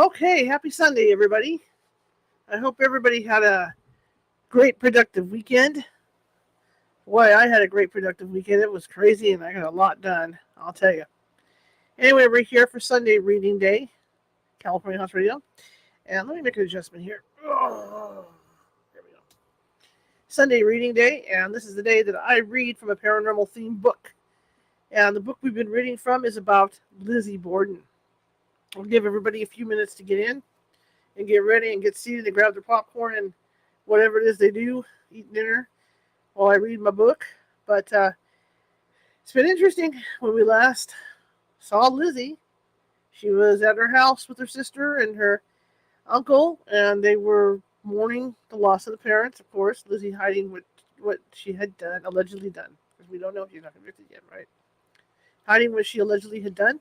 Okay, happy Sunday, everybody. I hope everybody had a great, productive weekend. Boy, I had a great, productive weekend. It was crazy, and I got a lot done, I'll tell you. Anyway, we're here for Sunday Reading Day, California House Radio. And let me make an adjustment here. Oh, there we go. Sunday Reading Day, and this is the day that I read from a paranormal themed book. And the book we've been reading from is about Lizzie Borden. I'll give everybody a few minutes to get in and get ready and get seated and grab their popcorn and whatever it is they do, eat dinner while I read my book. But it's been interesting. When we last saw Lizzie, she was at her house with her sister and her uncle, and they were mourning the loss of the parents, of course. Lizzie hiding what she had done, allegedly done, because we don't know if she's not convicted yet, right? Hiding what she allegedly had done.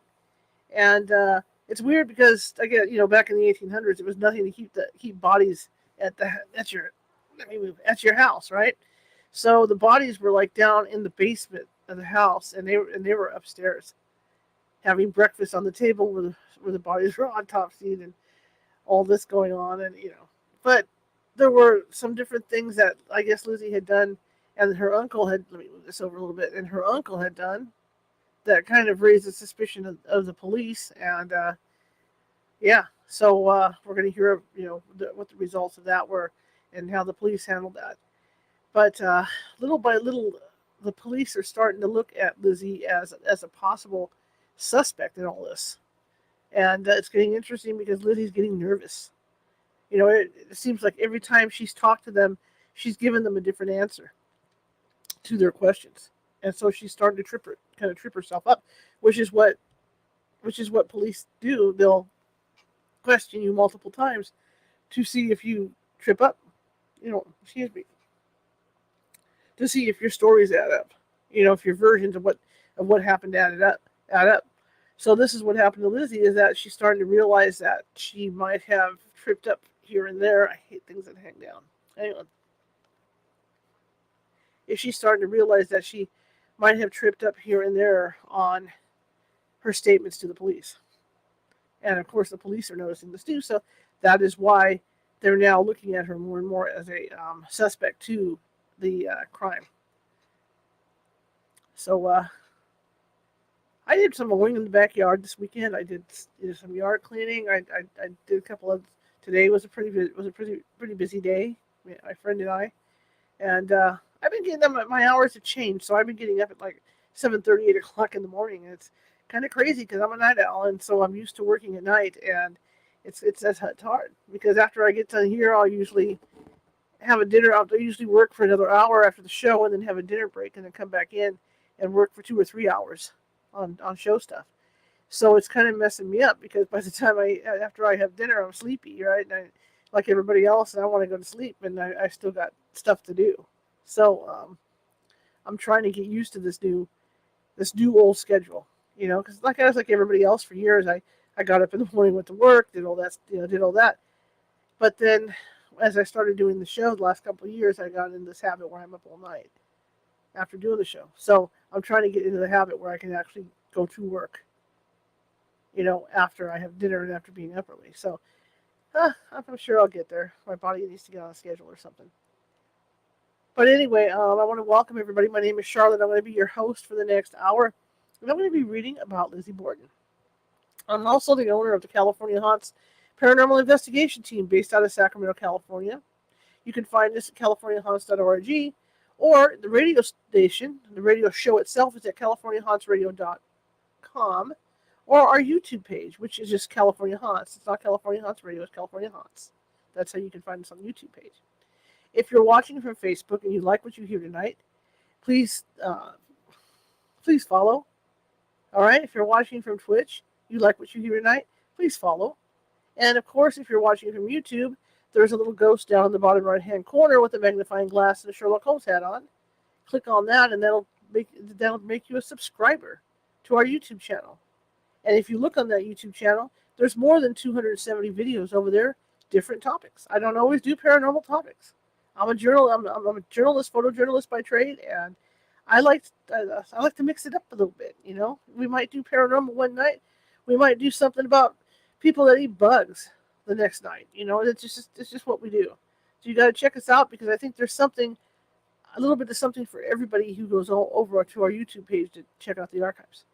And it's weird because, again, back in the 1800s, it was nothing to keep bodies at your house, right? So the bodies were like down in the basement of the house, and they were upstairs having breakfast on the table where the bodies were autopsied and all this going on, and but there were some different things that I guess Lizzie had done, and her uncle had. Let me move this over a little bit, and her uncle had done that kind of raised the suspicion of the police, and yeah, so we're going to hear what the results of that were and how the police handled that. But little by little, the police are starting to look at Lizzie as a possible suspect in all this. And it's getting interesting because Lizzie's getting nervous. It seems like every time she's talked to them, she's given them a different answer to their questions. And so she's starting to trip herself up, which is what police do. They'll question you multiple times to see if you trip up. Excuse me, to see if your stories add up. If your versions of what happened add up. So this is what happened to Lizzie, is that she's starting to realize that she might have tripped up here and there. I hate things that hang down. Hang on. If she's starting to realize that she might have tripped up here and there on her statements to the police. And of course the police are noticing this too, so that is why they're now looking at her more and more as a suspect to the crime. So I did some mowing in the backyard this weekend. I did some yard cleaning. I did a couple of. Today was a pretty busy day. My friend and I, and I've been getting them. My hours have changed, so I've been getting up at like 7:30, 8 o'clock in the morning. And it's kind of crazy because I'm a night owl, and so I'm used to working at night, and it's hard because after I get done here, I'll usually have a dinner. I'll usually work for another hour after the show, and then have a dinner break, and then come back in and work for 2 or 3 hours on show stuff. So it's kind of messing me up because by the time after I have dinner, I'm sleepy, right? And like everybody else, and I want to go to sleep, and I still got stuff to do. So I'm trying to get used to this new old schedule, because like I was like everybody else for years. I got up in the morning, went to work, did all that. But then as I started doing the show the last couple of years, I got into this habit where I'm up all night after doing the show. So I'm trying to get into the habit where I can actually go to work, after I have dinner and after being up early. So I'm sure I'll get there. My body needs to get on a schedule or something. But anyway, I want to welcome everybody. My name is Charlotte. I'm going to be your host for the next hour, and I'm going to be reading about Lizzie Borden. I'm also the owner of the California Haunts Paranormal Investigation Team based out of Sacramento, California. You can find us at californiahaunts.org, or the radio station. The radio show itself is at californiahauntsradio.com, or our YouTube page, which is just California Haunts. It's not California Haunts Radio, it's California Haunts. That's how you can find us on the YouTube page. If you're watching from Facebook and you like what you hear tonight, please follow. All right? If you're watching from Twitch, you like what you hear tonight, please follow. And of course, if you're watching from YouTube, there's a little ghost down in the bottom right-hand corner with a magnifying glass and a Sherlock Holmes hat on. Click on that, and that'll make you a subscriber to our YouTube channel. And if you look on that YouTube channel, there's more than 270 videos over there, different topics. I don't always do paranormal topics. I'm a journalist, photojournalist by trade, and I like to mix it up a little bit. We might do paranormal one night. We might do something about people that eat bugs the next night. It's just what we do. So you got to check us out because I think there's something, a little bit of something for everybody who goes all over to our YouTube page to check out the archives.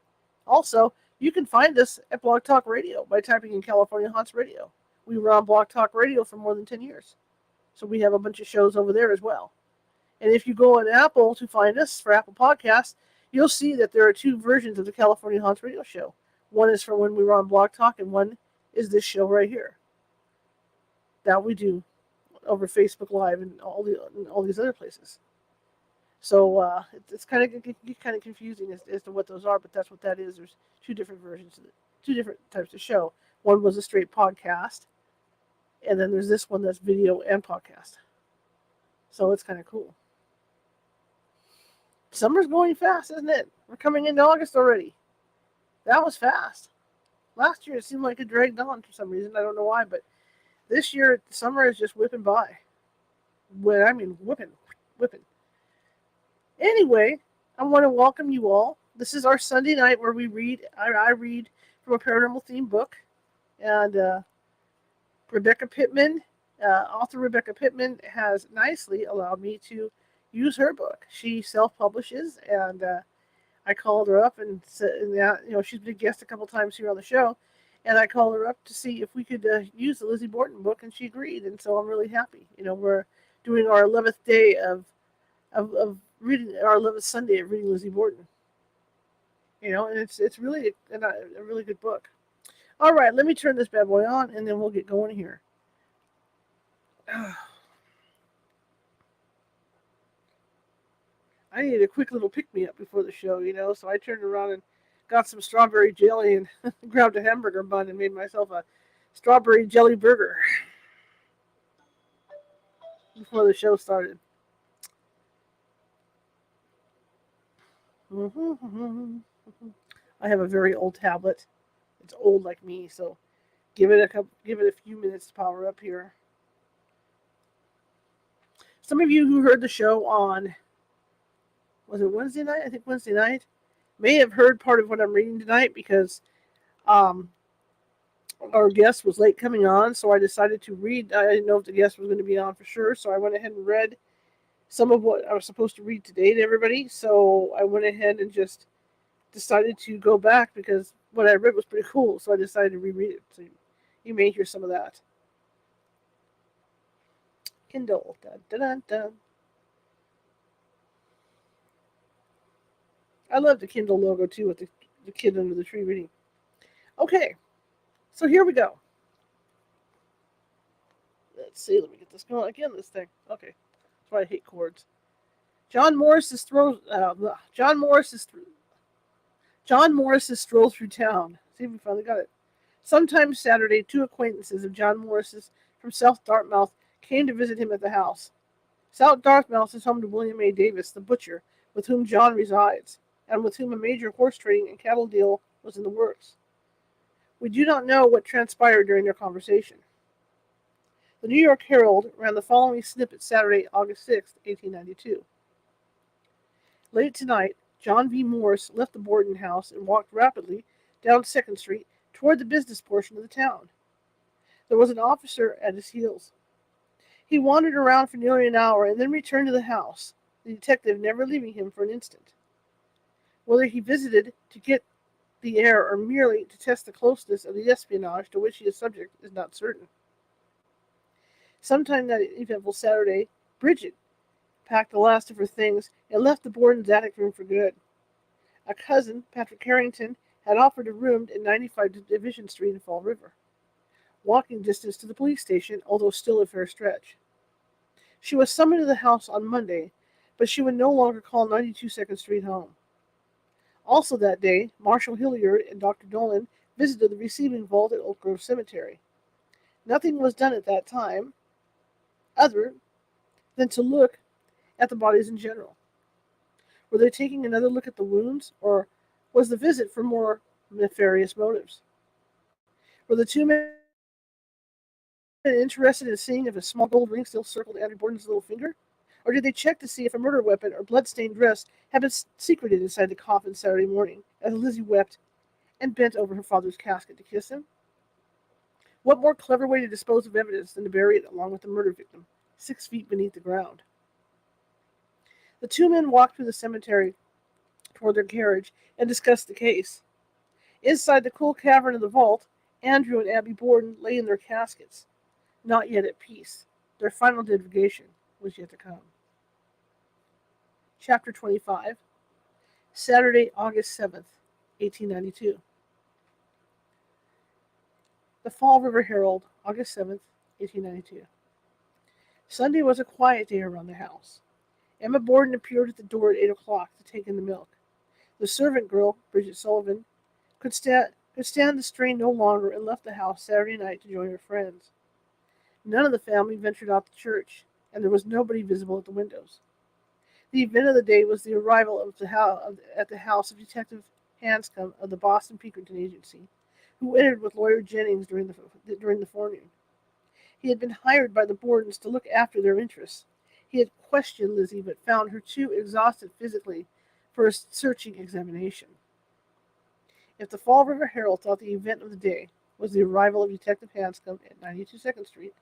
Also, you can find us at Blog Talk Radio by typing in California Haunts Radio. We were on Blog Talk Radio for more than 10 years. So we have a bunch of shows over there as well. And if you go on Apple to find us for Apple Podcasts, you'll see that there are two versions of the California Haunts Radio Show. One is from when we were on Blog Talk, and one is this show right here that we do over Facebook Live and all these other places. So it's kind of confusing as to what those are, but that's what that is. There's two different versions of it, two different types of show. One was a straight podcast, and then there's this one that's video and podcast. So it's kind of cool. Summer's going fast, isn't it? We're coming into August already. That was fast. Last year it seemed like it dragged on for some reason. I don't know why, but this year summer is just whipping by. Whipping. Anyway, I want to welcome you all. This is our Sunday night where we read. I read from a paranormal themed book, and Rebecca Pittman, author Rebecca Pittman, has nicely allowed me to use her book. She self-publishes, and I called her up and said, she's been a guest a couple times here on the show, and I called her up to see if we could use the Lizzie Borden book, and she agreed, and so I'm really happy. We're doing our 11th day of reading, our 11th Sunday of reading Lizzie Borden. And it's really a really good book. All right, let me turn this bad boy on, and then we'll get going here. I needed a quick little pick-me-up before the show, so I turned around and got some strawberry jelly and grabbed a hamburger bun and made myself a strawberry jelly burger before the show started. I have a very old tablet. It's old like me, so give it a few minutes to power up here. Some of you who heard the show on, was it Wednesday night? I think Wednesday night, may have heard part of what I'm reading tonight because our guest was late coming on, so I decided to read. I didn't know if the guest was going to be on for sure, so I went ahead and read some of what I was supposed to read today to everybody. So I went ahead and just decided to go back because what I read was pretty cool, so I decided to reread it. So you may hear some of that. Kindle. Dun, dun, dun, dun. I love the Kindle logo too with the kid under the tree reading. Okay, so here we go. Let's see. Let me get this going again. This thing. Okay, that's why I hate chords. John Morris's stroll through town. See if we finally got it. Sometime Saturday, two acquaintances of John Morris's from South Dartmouth came to visit him at the house. South Dartmouth is home to William A. Davis, the butcher, with whom John resides, and with whom a major horse trading and cattle deal was in the works. We do not know what transpired during their conversation. The New York Herald ran the following snippet Saturday, August 6, 1892. Late tonight, John V. Morse left the Borden house and walked rapidly down 2nd Street toward the business portion of the town. There was an officer at his heels. He wandered around for nearly an hour and then returned to the house, the detective never leaving him for an instant. Whether he visited to get the air or merely to test the closeness of the espionage to which he is subject is not certain. Sometime that eventful Saturday, Bridget packed the last of her things and left the Borden's attic room for good. A cousin, Patrick Harrington, had offered a room at 95 Division Street in Fall River, walking distance to the police station, although still a fair stretch. She was summoned to the house on Monday, but she would no longer call 92 2nd Street home. Also that day, Marshal Hilliard and Dr. Dolan visited the receiving vault at Oak Grove Cemetery. Nothing was done at that time, other than to look at the bodies in general. Were they taking another look at the wounds, or was the visit for more nefarious motives? Were the two men interested in seeing if a small gold ring still circled Andrew Borden's little finger? Or did they check to see if a murder weapon or blood-stained dress had been secreted inside the coffin Saturday morning, as Lizzie wept and bent over her father's casket to kiss him? What more clever way to dispose of evidence than to bury it along with the murder victim, 6 feet beneath the ground? The two men walked through the cemetery toward their carriage and discussed the case. Inside the cool cavern of the vault, Andrew and Abby Borden lay in their caskets, not yet at peace. Their final divulgation was yet to come. Chapter 25, Saturday, August 7th, 1892. The Fall River Herald, August 7th, 1892. Sunday was a quiet day around the house. Emma Borden appeared at the door at 8 o'clock to take in the milk. The servant girl, Bridget Sullivan, could stand the strain no longer and left the house Saturday night to join her friends. None of the family ventured out to church, and there was nobody visible at the windows. The event of the day was the arrival at the house of Detective Hanscom of the Boston Pinkerton Agency, who entered with Lawyer Jennings during the forenoon. He had been hired by the Bordens to look after their interests. He had questioned Lizzie, but found her too exhausted physically for a searching examination. If the Fall River Herald thought the event of the day was the arrival of Detective Hanscom at 92 2nd Street,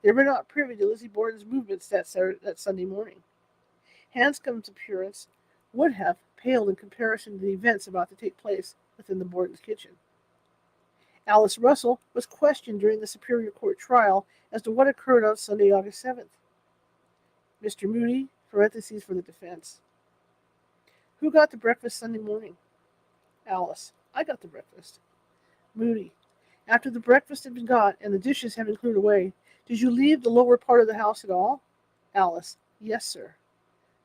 they were not privy to Lizzie Borden's movements that Sunday morning. Hanscom's appearance would have paled in comparison to the events about to take place within the Borden's kitchen. Alice Russell was questioned during the Superior Court trial as to what occurred on Sunday, August 7th. Mr. Moody, parentheses for the defense. Who got the breakfast Sunday morning? Alice. I got the breakfast. Moody. After the breakfast had been got and the dishes had been cleared away, did you leave the lower part of the house at all? Alice. Yes, sir.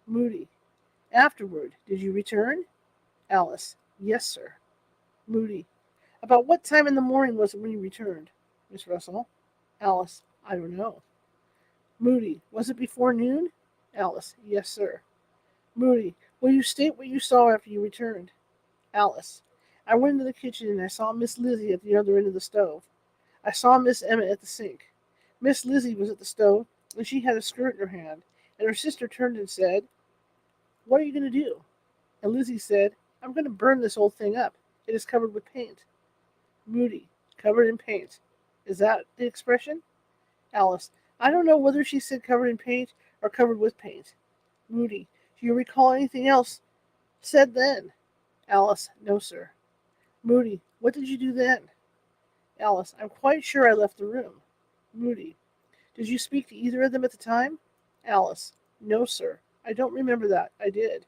Moody. Afterward, did you return? Alice. Yes, sir. Moody. About what time in the morning was it when you returned? Miss Russell. Alice. I don't know. Moody. Was it before noon? Alice. Yes, sir. Moody. Will you state what you saw after you returned? Alice. I went into the kitchen and I saw Miss Lizzie at the other end of the stove. I saw Miss Emma at the sink. Miss Lizzie was at the stove and she had a skirt in her hand, and her sister turned and said, "What are you going to do?" And Lizzie said, "I'm going to burn this old thing up. It is covered with paint." Moody. Covered in paint. Is that the expression? Alice. I don't know whether she said covered in paint or covered with paint. Moody. Do you recall anything else said then? Alice. No, sir. Moody. What did you do then? Alice. I'm quite sure I left the room. Moody. Did you speak to either of them at the time? Alice. No, sir. I don't remember that. I did.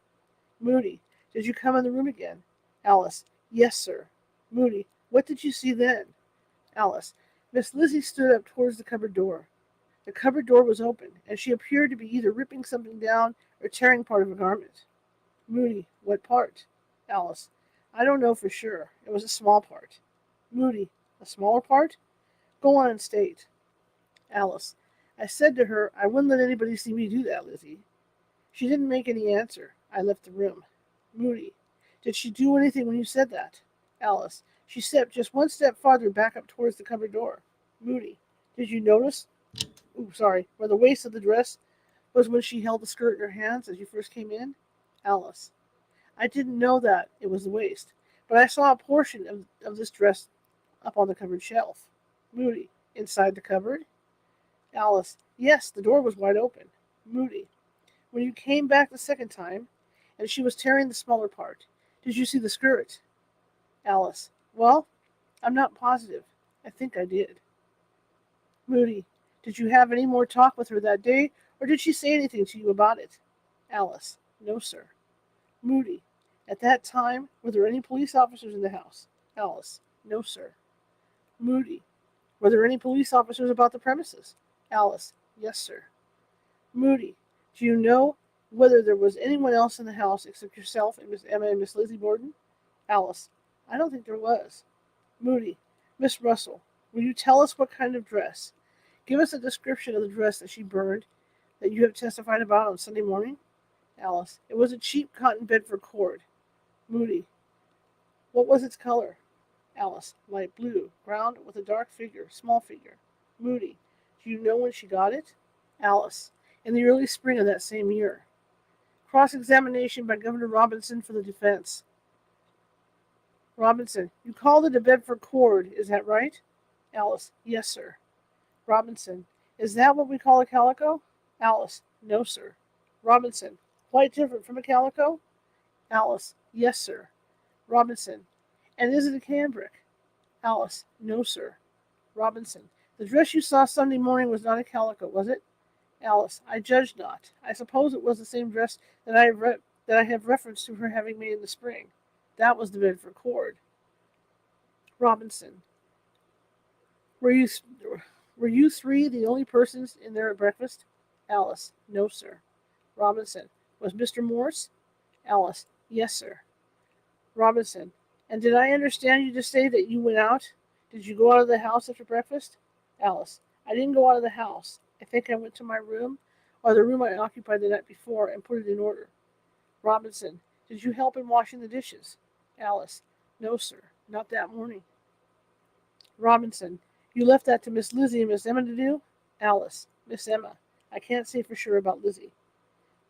Moody. Did you come in the room again? Alice. Yes, sir. Moody. What did you see then? Alice. Miss Lizzie stood up towards the cupboard door. The cupboard door was open, and she appeared to be either ripping something down or tearing part of a garment. Moody. What part? Alice. I don't know for sure. It was a small part. Moody. A smaller part? Go on and state. Alice. I said to her, I wouldn't let anybody see me do that, Lizzie. She didn't make any answer. I left the room. Moody. Did she do anything when you said that? Alice. She stepped just one step farther back up towards the cupboard door. Moody. Did you notice where the waist of the dress was when she held the skirt in her hands as you first came in? Alice. I didn't know that it was the waist, but I saw a portion of this dress up on the cupboard shelf. Moody. Inside the cupboard? Alice. Yes, the door was wide open. Moody. When you came back the second time, and she was tearing the smaller part, did you see the skirt? Alice. Well, I'm not positive. I think I did. Moody. Did you have any more talk with her that day, or did she say anything to you about it? Alice. No, sir. Moody. At that time, were there any police officers in the house? Alice. No, sir. Moody. Were there any police officers about the premises? Alice. Yes, sir. Moody. Do you know whether there was anyone else in the house except yourself and Miss Emma and Miss Lizzie Borden? Alice. I don't think there was. Moody. Miss Russell, will you tell us what kind of dress? Give us a description of the dress that she burned, that you have testified about on Sunday morning. Alice. It was a cheap cotton Bedford cord. Moody. What was its color? Alice. Light blue, ground with a dark figure, small figure. Moody. Do you know when she got it? Alice. In the early spring of that same year. Cross-examination by Governor Robinson for the defense. Robinson. You called it a Bedford cord, is that right? Alice, yes, sir. Robinson, is that what we call a calico? Alice, no, sir. Robinson, quite different from a calico? Alice, yes, sir. Robinson, and is it a cambric? Alice, no, sir. Robinson, the dress you saw Sunday morning was not a calico, was it? Alice, I judge not. I suppose it was the same dress that I have reference to her having made in the spring. That was the Bedford cord. Robinson, were you were you three the only persons in there at breakfast? Alice, no, sir. Robinson, was Mr. Morse? Alice, yes, sir. Robinson, and did I understand you to say that you went out? Did you go out of the house after breakfast? Alice, I didn't go out of the house. I think I went to my room, or the room I occupied the night before, and put it in order. Robinson, did you help in washing the dishes? Alice, no, sir, not that morning. Robinson, you left that to Miss Lizzie and Miss Emma to do? Alice, Miss Emma. I can't say for sure about Lizzie.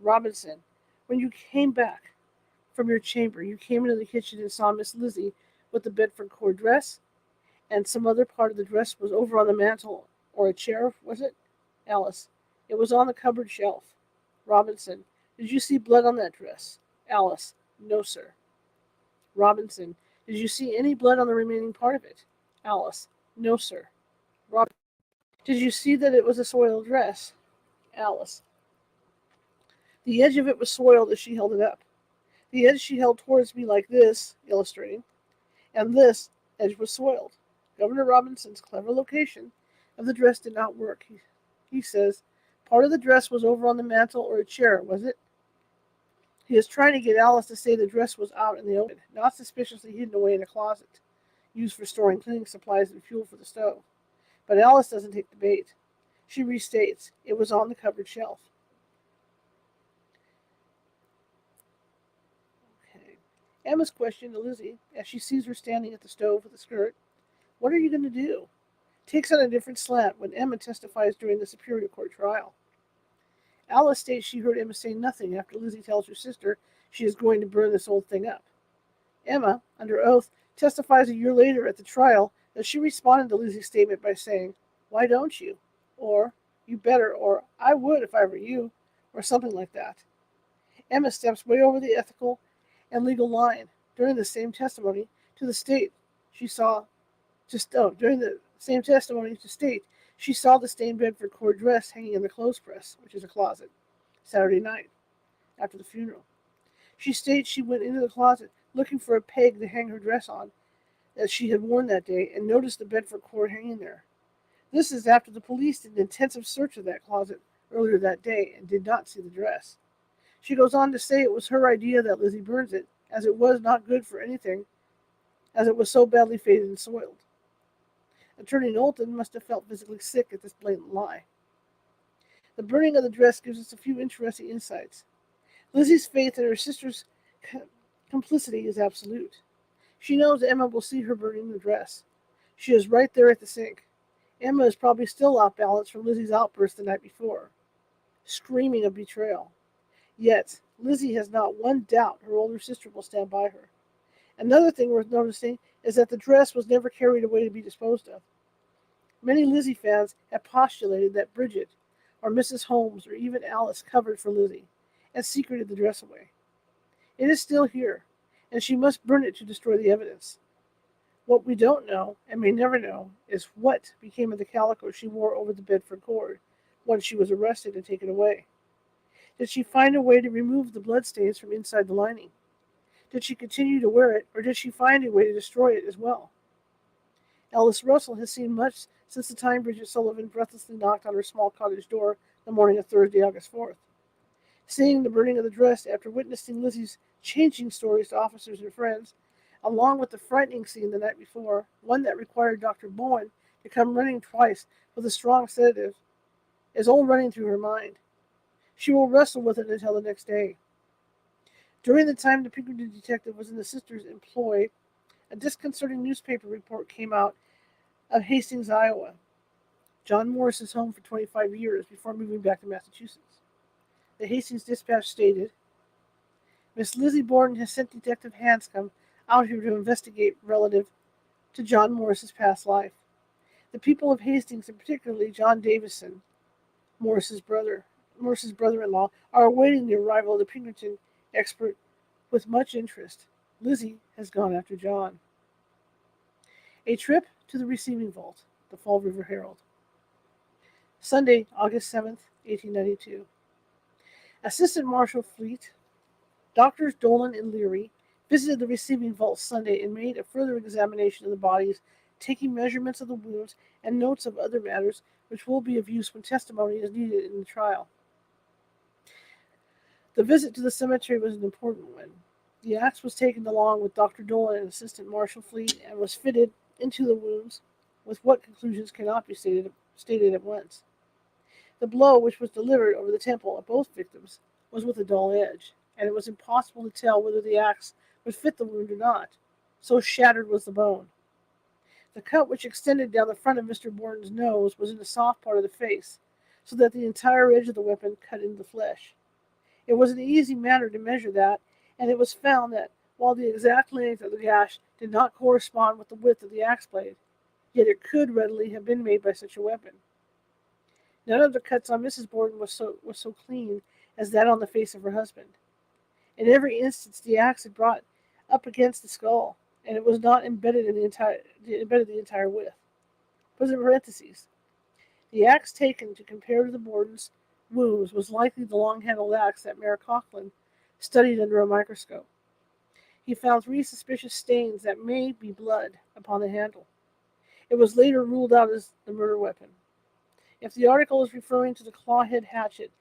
Robinson, when you came back from your chamber, you came into the kitchen and saw Miss Lizzie with the Bedford cord dress, and some other part of the dress was over on the mantel or a chair, was it? Alice, it was on the cupboard shelf. Robinson, did you see blood on that dress? Alice, no, sir. Robinson, did you see any blood on the remaining part of it? Alice, no, sir. Robinson, did you see that it was a soiled dress? Alice, the edge of it was soiled as she held it up. The edge she held towards me like this, illustrating, and this edge was soiled. Governor Robinson's clever location of the dress did not work. He says, part of the dress was over on the mantel or a chair, was it? He is trying to get Alice to say the dress was out in the open, not suspiciously hidden away in a closet, used for storing cleaning supplies and fuel for the stove. But Alice doesn't take the bait. She restates, it was on the cupboard shelf. Okay. Emma's question to Lizzie, as she sees her standing at the stove with a skirt, what are you going to do? Takes on a different slant when Emma testifies during the Superior Court trial. Alice states she heard Emma say nothing after Lizzie tells her sister she is going to burn this old thing up. Emma, under oath, testifies a year later at the trial that she responded to Lizzie's statement by saying, why don't you? Or, you better, or I would if I were you, or something like that. Emma steps way over the ethical and legal line during the same testimony to the state she saw during the same testimony to state she saw the stained Bedford cord dress hanging in the clothes press, which is a closet, Saturday night after the funeral. She states she went into the closet looking for a peg to hang her dress on that she had worn that day and noticed the Bedford cord hanging there. This is after the police did an intensive search of that closet earlier that day and did not see the dress. She goes on to say it was her idea that Lizzie burns it, as it was not good for anything, as it was so badly faded and soiled. Attorney Knowlton must have felt physically sick at this blatant lie. The burning of the dress gives us a few interesting insights. Lizzie's faith in her sister's complicity is absolute. She knows Emma will see her burning the dress. She is right there at the sink. Emma is probably still off balance from Lizzie's outburst the night before, screaming of betrayal. Yet, Lizzie has not one doubt her older sister will stand by her. Another thing worth noticing is that the dress was never carried away to be disposed of. Many Lizzie fans have postulated that Bridget, or Mrs. Holmes, or even Alice covered for Lizzie and secreted the dress away. It is still here, and she must burn it to destroy the evidence. What we don't know, and may never know, is what became of the calico she wore over the Bedford cord once she was arrested and taken away. Did she find a way to remove the bloodstains from inside the lining? Did she continue to wear it, or did she find a way to destroy it as well? Alice Russell has seen much since the time Bridget Sullivan breathlessly knocked on her small cottage door the morning of Thursday, August 4th. Seeing the burning of the dress after witnessing Lizzie's changing stories to officers and friends, along with the frightening scene the night before, one that required Dr. Bowen to come running twice with a strong sedative, is all running through her mind. She will wrestle with it until the next day. During the time the Pinkerton detective was in the sister's employ, a disconcerting newspaper report came out of Hastings, Iowa. John Morris's home for 25 years before moving back to Massachusetts. The Hastings Dispatch stated, Miss Lizzie Borden has sent Detective Hanscom out here to investigate relative to John Morris's past life. The people of Hastings, and particularly John Davison, Morris's brother-in-law, are awaiting the arrival of the Pinkerton expert with much interest. Lizzie has gone after John. A trip to the receiving vault, the Fall River Herald. Sunday, August 7th, 1892. Assistant Marshal Fleet, Doctors Dolan and Leary, visited the receiving vault Sunday and made a further examination of the bodies, taking measurements of the wounds and notes of other matters which will be of use when testimony is needed in the trial. The visit to the cemetery was an important one. The axe was taken along with Dr. Dolan and Assistant Marshal Fleet and was fitted into the wounds, with what conclusions cannot be stated at once. The blow which was delivered over the temple of both victims was with a dull edge, and it was impossible to tell whether the axe would fit the wound or not, so shattered was the bone. The cut which extended down the front of Mr. Borden's nose was in the soft part of the face, so that the entire edge of the weapon cut into the flesh. It was an easy matter to measure that, and it was found that while the exact length of the gash did not correspond with the width of the axe blade, yet it could readily have been made by such a weapon. None of the cuts on Mrs. Borden was so clean as that on the face of her husband. In every instance, the axe had brought up against the skull, and it was not embedded the entire width. But in parentheses, the axe taken to compare to the Borden's wounds was likely the long-handled axe that Mayor Coughlin studied under a microscope. He found 3 suspicious stains that may be blood upon the handle. It was later ruled out as the murder weapon. If the article is referring to the claw-head hatchet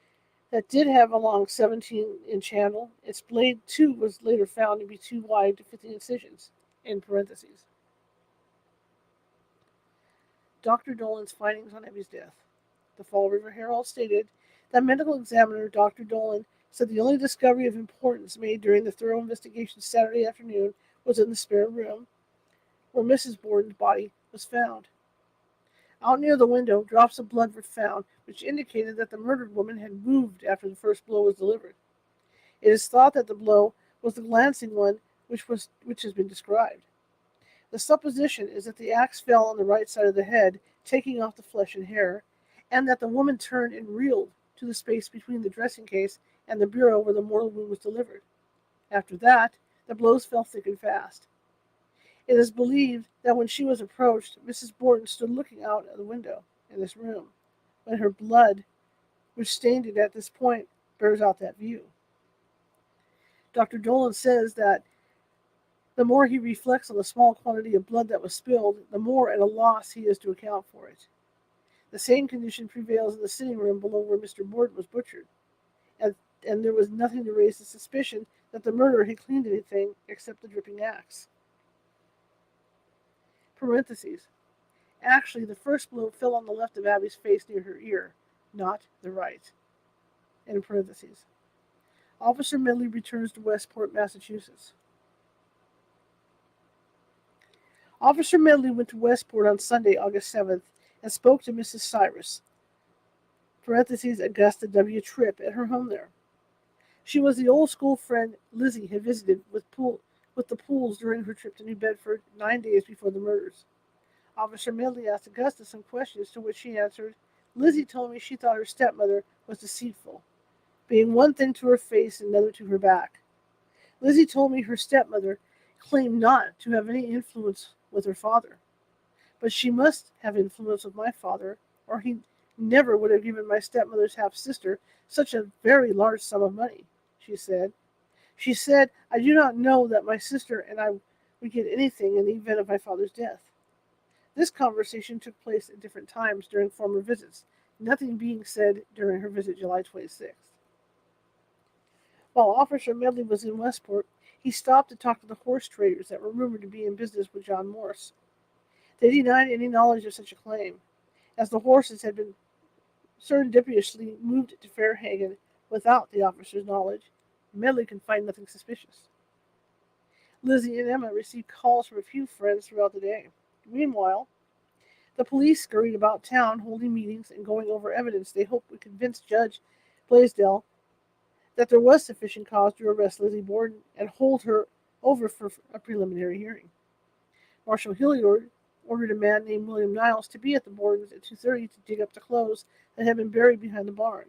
that did have a long 17-inch handle, its blade too was later found to be too wide to fit the incisions, in parentheses. Dr. Dolan's findings on Ebby's death. The Fall River Herald stated that medical examiner Dr. Dolan said the only discovery of importance made during the thorough investigation Saturday afternoon was in the spare room where Mrs. Borden's body was found. Out near the window, drops of blood were found, which indicated that the murdered woman had moved after the first blow was delivered. It is thought that the blow was the glancing one which has been described. The supposition is that the axe fell on the right side of the head, taking off the flesh and hair, and that the woman turned and reeled to the space between the dressing case and the bureau where the mortal wound was delivered. After that, the blows fell thick and fast. It is believed that when she was approached, Mrs. Borden stood looking out of the window in this room, when her blood, which stained it at this point, bears out that view. Dr. Dolan says that the more he reflects on the small quantity of blood that was spilled, the more at a loss he is to account for it. The same condition prevails in the sitting room below where Mr. Borden was butchered, and there was nothing to raise the suspicion that the murderer had cleaned anything except the dripping axe. Parentheses. Actually, the first blow fell on the left of Abby's face near her ear, not the right. In parentheses. Officer Medley returns to Westport, Massachusetts. Officer Medley went to Westport on Sunday, August 7th, and spoke to Mrs. Cyrus, parentheses, Augusta W. Tripp, at her home there. She was the old school friend Lizzie had visited with the Pools during her trip to New Bedford 9 days before the murders. Officer Medley asked Augusta some questions, to which she answered, Lizzie told me she thought her stepmother was deceitful, being one thing to her face and another to her back. Lizzie told me her stepmother claimed not to have any influence with her father, but she must have influence with my father, or he never would have given my stepmother's half-sister such a very large sum of money, she said. She said, I do not know that my sister and I would get anything in the event of my father's death. This conversation took place at different times during former visits, nothing being said during her visit July 26th. While Officer Medley was in Westport, he stopped to talk to the horse traders that were rumored to be in business with John Morse. They denied any knowledge of such a claim, as the horses had been serendipitously moved to Fairhaven without the officer's knowledge. Medley could find nothing suspicious. Lizzie and Emma received calls from a few friends throughout the day. Meanwhile, the police scurried about town, holding meetings and going over evidence they hoped would convince Judge Blaisdell that there was sufficient cause to arrest Lizzie Borden and hold her over for a preliminary hearing. Marshal Hilliard ordered a man named William Niles to be at the Bordens at 2:30 to dig up the clothes that had been buried behind the barn.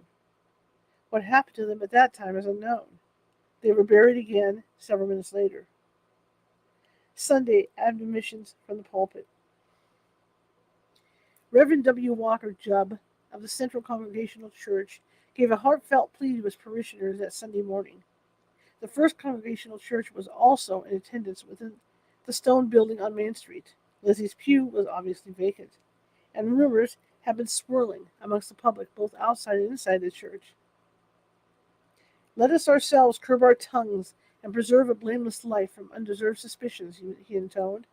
What happened to them at that time is unknown. They were buried again several minutes later. Sunday admonitions from the pulpit. Reverend W. Walker Jubb of the Central Congregational Church gave a heartfelt plea to his parishioners that Sunday morning. The First Congregational Church was also in attendance within the stone building on Main Street. Lizzie's pew was obviously vacant, and rumors had been swirling amongst the public both outside and inside the church. Let us ourselves curb our tongues and preserve a blameless life from undeserved suspicions, he intoned.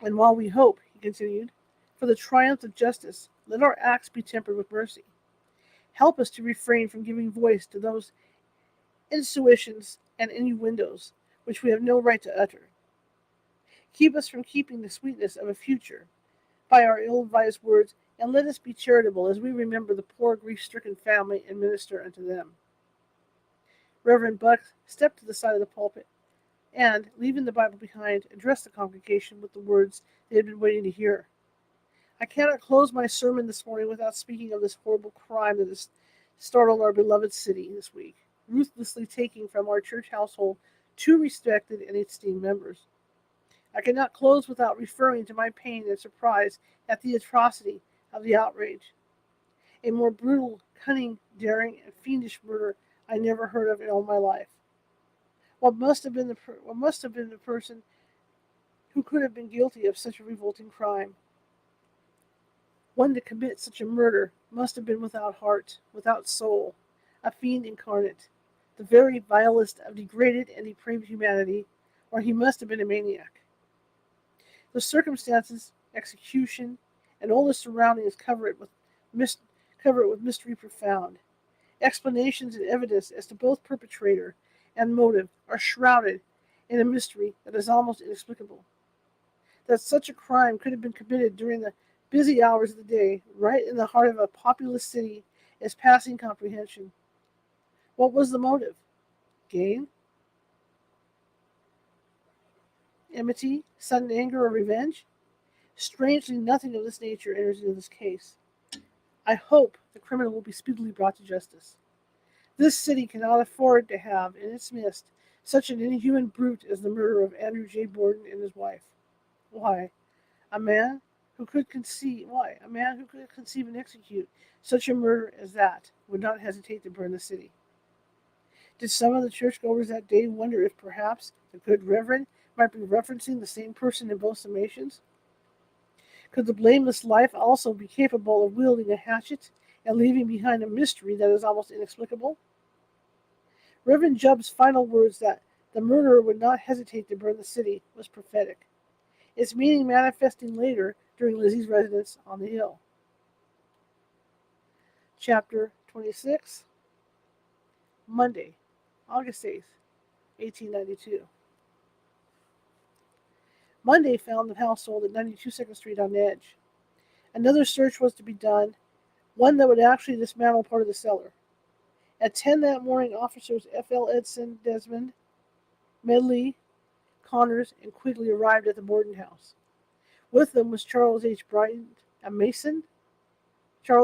And while we hope, he continued, for the triumph of justice, let our acts be tempered with mercy. Help us to refrain from giving voice to those intuitions and innuendos which we have no right to utter. Keep us from keeping the sweetness of a future by our ill-advised words, and let us be charitable as we remember the poor grief-stricken family and minister unto them. Reverend Buck stepped to the side of the pulpit and, leaving the Bible behind, addressed the congregation with the words they had been waiting to hear. I cannot close my sermon this morning without speaking of this horrible crime that has startled our beloved city this week, ruthlessly taking from our church household 2 respected and esteemed members. I cannot close without referring to my pain and surprise at the atrocity of the outrage. A more brutal, cunning, daring, and fiendish murder I never heard of in all my life. What must have been the person who could have been guilty of such a revolting crime? One to commit such a murder must have been without heart, without soul, a fiend incarnate, the very vilest of degraded and depraved humanity, or he must have been a maniac. The circumstances, execution, and all the surroundings cover it with mystery profound. Explanations and evidence as to both perpetrator and motive are shrouded in a mystery that is almost inexplicable. That such a crime could have been committed during the busy hours of the day, right in the heart of a populous city, is passing comprehension. What was the motive? Gain? Enmity? Sudden anger or revenge? Strangely, nothing of this nature enters into this case. I hope the criminal will be speedily brought to justice. This city cannot afford to have in its midst such an inhuman brute as the murder of Andrew J. Borden and his wife. Why? A man who could conceive and execute such a murder as that would not hesitate to burn the city. Did some of the churchgoers that day wonder if perhaps the good reverend might be referencing the same person in both summations? Could the blameless life also be capable of wielding a hatchet and leaving behind a mystery that is almost inexplicable? Reverend Jubb's final words that the murderer would not hesitate to burn the city was prophetic, its meaning manifesting later during Lizzie's residence on the hill. Chapter 26, Monday, August 8th, 1892. Monday found the household at 92 2nd Street on edge. Another search was to be done, one that would actually dismantle part of the cellar. At 10 that morning, officers F.L. Edson, Desmond, Medley, Connors, and Quigley arrived at the Borden house. With them was Charles H. Bryant, a mason. Their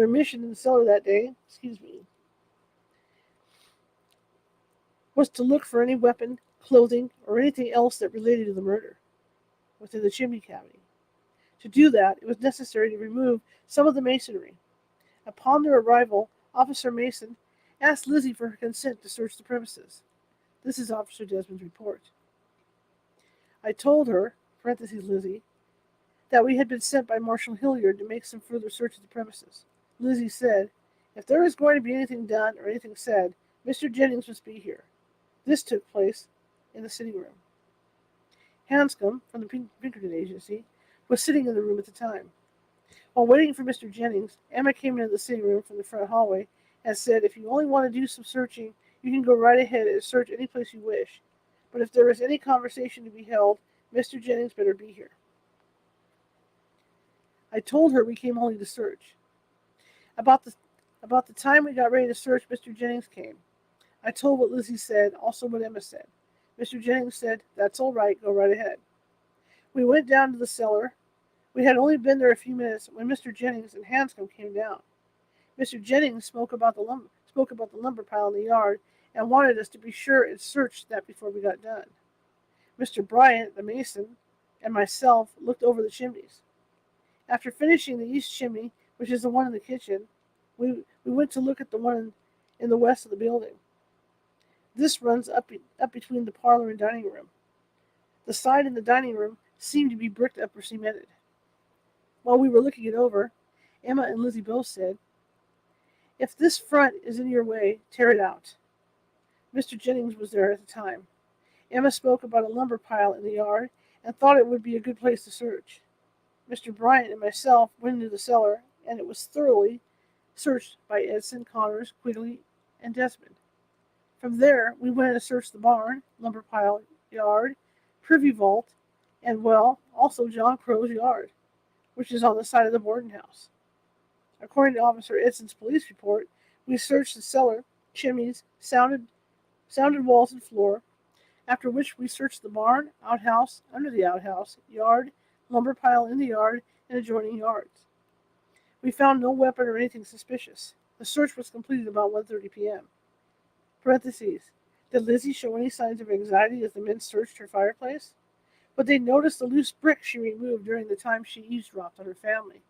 mission in the cellar that day, was to look for any weapon, clothing, or anything else that related to the murder within the chimney cavity. To do that, it was necessary to remove some of the masonry. Upon their arrival, Officer Mason asked Lizzie for her consent to search the premises. This is Officer Desmond's report. I told her, Lizzie, that we had been sent by Marshal Hilliard to make some further search of the premises. Lizzie said, if there is going to be anything done or anything said, Mr. Jennings must be here. This took place in the sitting room. Hanscom, from the Pinkerton Agency, was sitting in the room at the time. While waiting for Mr. Jennings, Emma came into the sitting room from the front hallway and said, if you only want to do some searching, you can go right ahead and search any place you wish. But if there is any conversation to be held, Mr. Jennings better be here. I told her we came only to search. About the time we got ready to search, Mr. Jennings came. I told what Lizzie said, also what Emma said. Mr. Jennings said, that's all right, go right ahead. We went down to the cellar. We had only been there a few minutes when Mr. Jennings and Hanscom came down. Mr. Jennings spoke about the lumber pile in the yard and wanted us to be sure and search that before we got done. Mr. Bryant, the mason, and myself looked over the chimneys. After finishing the east chimney, which is the one in the kitchen, we went to look at the one in the west of the building. This runs up between the parlor and dining room. The side in the dining room seemed to be bricked up or cemented. While we were looking it over, Emma and Lizzie both said, "If this front is in your way, tear it out." Mr. Jennings was there at the time. Emma spoke about a lumber pile in the yard and thought it would be a good place to search. Mr. Bryant and myself went into the cellar, and it was thoroughly searched by Edson, Connors, Quigley, and Desmond. From there, we went and searched the barn, lumber pile, yard, privy vault, and, well, also John Crow's yard, which is on the side of the Borden house. According to Officer Edson's police report, we searched the cellar, chimneys, sounded walls and floor, after which we searched the barn, outhouse, under the outhouse, yard, lumber pile in the yard, and adjoining yards. We found no weapon or anything suspicious. The search was completed about 1:30 p.m. Parentheses. Did Lizzie show any signs of anxiety as the men searched her fireplace? But they noticed the loose brick she removed during the time she eavesdropped on her family.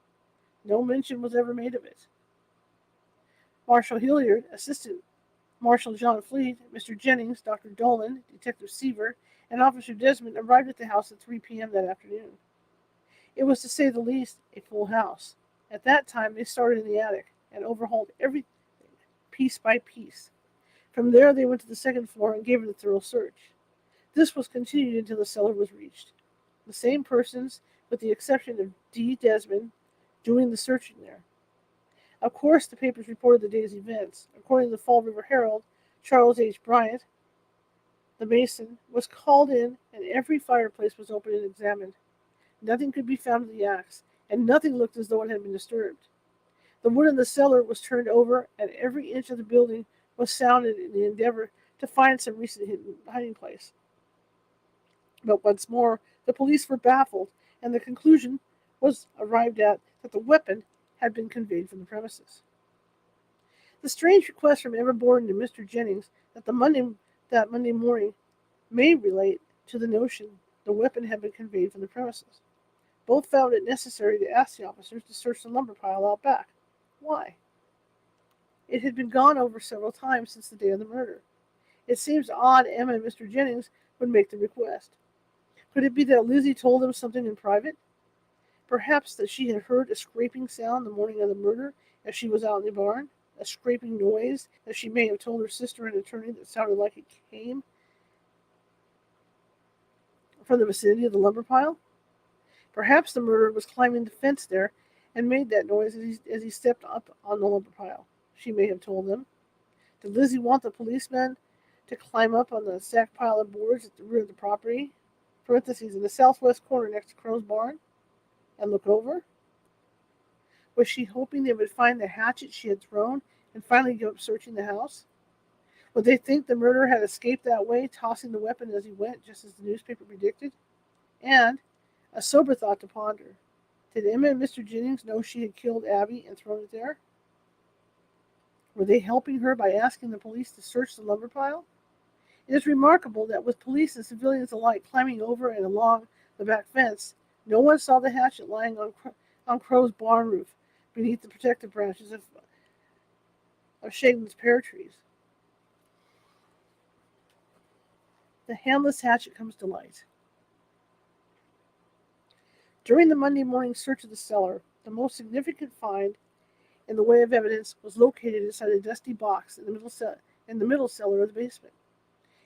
No mention was ever made of it. Marshal Hilliard, Assistant Marshal John Fleet, Mr. Jennings, Dr. Dolan, Detective Seaver, and Officer Desmond arrived at the house at 3 p.m. that afternoon. It was, to say the least, a full house. At that time, they started in the attic and overhauled everything, piece by piece. From there, they went to the second floor and gave it a thorough search. This was continued until the cellar was reached. The same persons, with the exception of D. Desmond, doing the searching there. Of course, the papers reported the day's events. According to the Fall River Herald, Charles H. Bryant, the mason, was called in, and every fireplace was opened and examined. Nothing could be found in the axe, and nothing looked as though it had been disturbed. The wood in the cellar was turned over, and every inch of the building was sounded in the endeavor to find some recent hidden hiding place. But once more, the police were baffled, and the conclusion was arrived at that the weapon had been conveyed from the premises. The strange request from Emma Borden to Mr. Jennings that Monday morning may relate to the notion the weapon had been conveyed from the premises. Both found it necessary to ask the officers to search the lumber pile out back. Why? It had been gone over several times since the day of the murder. It seems odd Emma and Mr. Jennings would make the request. Could it be that Lizzie told them something in private? Perhaps that she had heard a scraping sound the morning of the murder as she was out in the barn? A scraping noise that she may have told her sister and attorney that sounded like it came from the vicinity of the lumber pile? Perhaps the murderer was climbing the fence there and made that noise as he stepped up on the lumber pile. She may have told them. Did Lizzie want the policeman to climb up on the stacked pile of boards at the rear of the property, parentheses, in the southwest corner next to Crow's barn, and look over? Was she hoping they would find the hatchet she had thrown and finally give up searching the house? Would they think the murderer had escaped that way, tossing the weapon as he went, just as the newspaper predicted? And, a sober thought to ponder, did Emma and Mr. Jennings know she had killed Abby and thrown it there? Were they helping her by asking the police to search the lumber pile? It is remarkable that with police and civilians alike climbing over and along the back fence, no one saw the hatchet lying on Crow's barn roof beneath the protective branches of Shaden's pear trees. The handless hatchet comes to light. During the Monday morning search of the cellar, the most significant find in the way of evidence was located inside a dusty box in the middle cellar of the basement.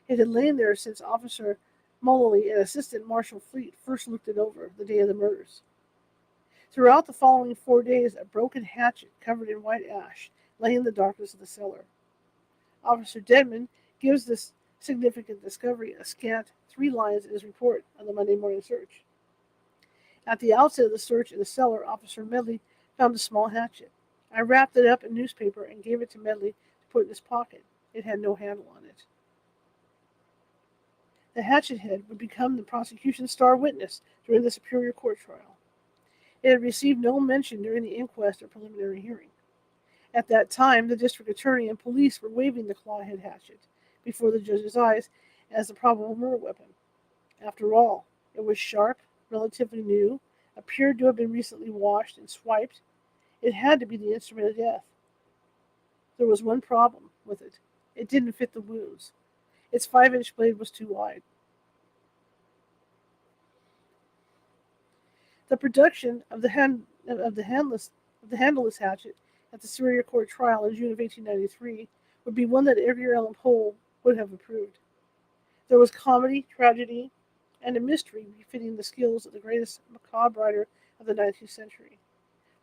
It had lain there since Officer Mullally and Assistant Marshal Fleet first looked it over the day of the murders. Throughout the following 4 days, a broken hatchet covered in white ash lay in the darkness of the cellar. Officer Dedman gives this significant discovery a scant 3 lines in his report on the Monday morning search. At the outset of the search in the cellar, Officer Medley found a small hatchet. I wrapped it up in newspaper and gave it to Medley to put in his pocket. It had no handle on it. The hatchet head would become the prosecution's star witness during the Superior Court trial. It had received no mention during the inquest or preliminary hearing. At that time, the district attorney and police were waving the clawhead hatchet before the judge's eyes as the probable murder weapon. After all, it was sharp, relatively new, appeared to have been recently washed and swiped. It had to be the instrument of death. There was one problem with it. It didn't fit the wounds. Its 5-inch blade was too wide. The production of the handleless hatchet at the Superior Court trial in June of 1893 would be one that Edgar Allan Poe would have approved. There was comedy, tragedy, and a mystery befitting the skills of the greatest macabre writer of the 19th century.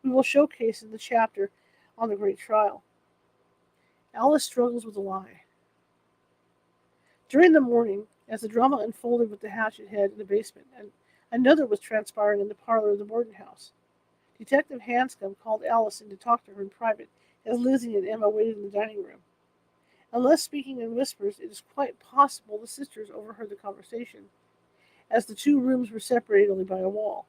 We will showcase in the chapter on the great trial. Alice struggles with a lie. During the morning, as the drama unfolded with the hatchet head in the basement, and another was transpiring in the parlor of the Borden house, Detective Hanscom called Alice in to talk to her in private as Lizzie and Emma waited in the dining room. Unless speaking in whispers, it is quite possible the sisters overheard the conversation, as the two rooms were separated only by a wall.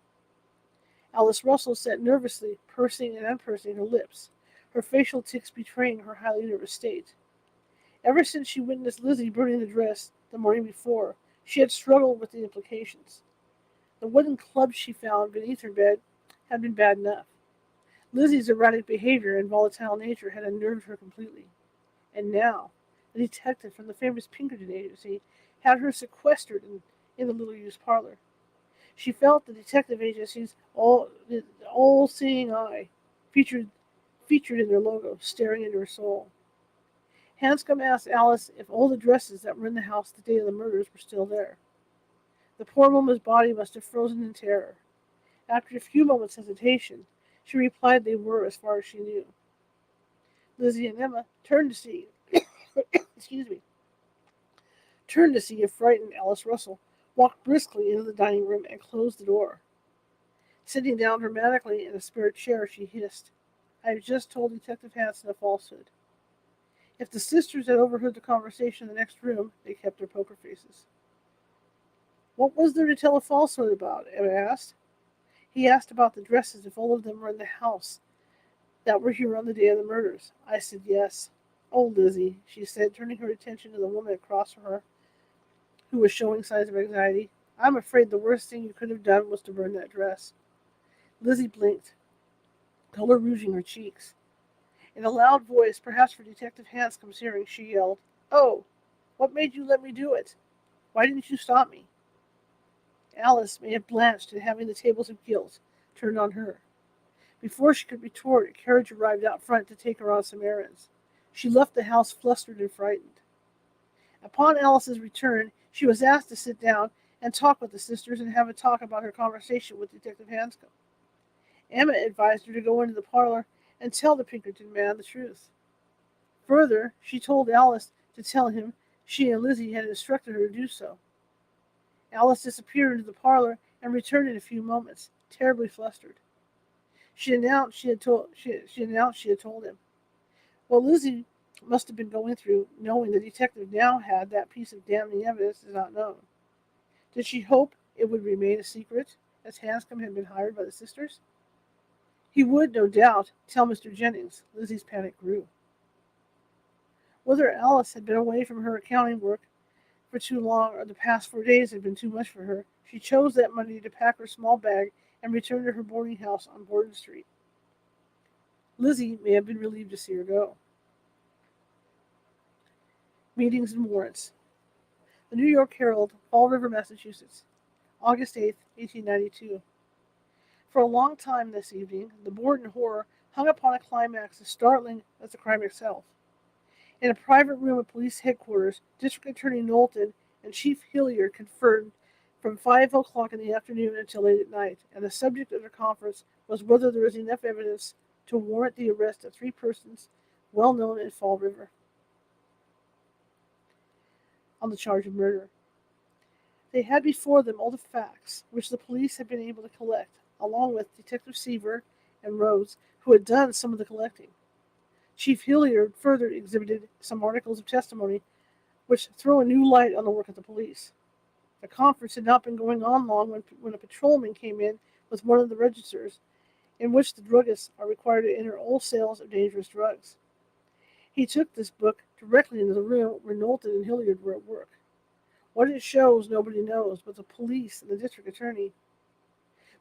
Alice Russell sat nervously, pursing and unpursing her lips, her facial tics betraying her highly nervous state. Ever since she witnessed Lizzie burning the dress the morning before, she had struggled with the implications. The wooden clubs she found beneath her bed had been bad enough. Lizzie's erratic behavior and volatile nature had unnerved her completely. And now, a detective from the famous Pinkerton agency had her sequestered in the little-used parlor. She felt the detective agency's all-seeing eye featured in their logo, staring into her soul. Hanscom asked Alice if all the dresses that were in the house the day of the murders were still there. The poor woman's body must have frozen in terror. After a few moments' hesitation, she replied they were, as far as she knew. Lizzie and Emma turned to see if frightened Alice Russell walked briskly into the dining room and closed the door. Sitting down dramatically in a spare chair, she hissed, "I have just told Detective Hanson a falsehood." If the sisters had overheard the conversation in the next room, they kept their poker faces. "What was there to tell a falsehood about?" Emma asked. "He asked about the dresses, if all of them were in the house that were here on the day of the murders. I said yes." "Oh, Lizzie," she said, turning her attention to the woman across from her, who was showing signs of anxiety. "I'm afraid the worst thing you could have done was to burn that dress." Lizzie blinked, color rouging her cheeks. In a loud voice, perhaps for Detective Hanscom's hearing, she yelled, "Oh, what made you let me do it? Why didn't you stop me?" Alice may have blanched at having the tables of guilt turned on her. Before she could retort, a carriage arrived out front to take her on some errands. She left the house flustered and frightened. Upon Alice's return, she was asked to sit down and talk with the sisters and have a talk about her conversation with Detective Hanscom. Emma advised her to go into the parlor and tell the Pinkerton man the truth. Further, she told Alice to tell him she and Lizzie had instructed her to do so. Alice disappeared into the parlor and returned in a few moments, terribly flustered. She announced she had told him. What Lizzie must have been going through, knowing the detective now had that piece of damning evidence, is not known. Did she hope it would remain a secret, as Hanscom had been hired by the sisters? He would, no doubt, tell Mr. Jennings. Lizzie's panic grew. Whether Alice had been away from her accounting work for too long or the past 4 days had been too much for her, she chose that Monday to pack her small bag and return to her boarding house on Borden Street. Lizzie may have been relieved to see her go. Meetings and warrants. The New York Herald, Fall River, Massachusetts, August 8, 1892. For a long time this evening, the Borden horror hung upon a climax as startling as the crime itself. In a private room at police headquarters, District Attorney Knowlton and Chief Hilliard conferred from 5 o'clock in the afternoon until late at night, and the subject of their conference was whether there was enough evidence to warrant the arrest of 3 persons well known in Fall River on the charge of murder. They had before them all the facts which the police had been able to collect, along with Detective Seaver and Rhodes, who had done some of the collecting. Chief Hilliard further exhibited some articles of testimony which throw a new light on the work of the police. The conference had not been going on long when a patrolman came in with one of the registers, in which the druggists are required to enter all sales of dangerous drugs. He took this book directly into the room where Knowlton and Hilliard were at work. What it shows, nobody knows but the police and the district attorney.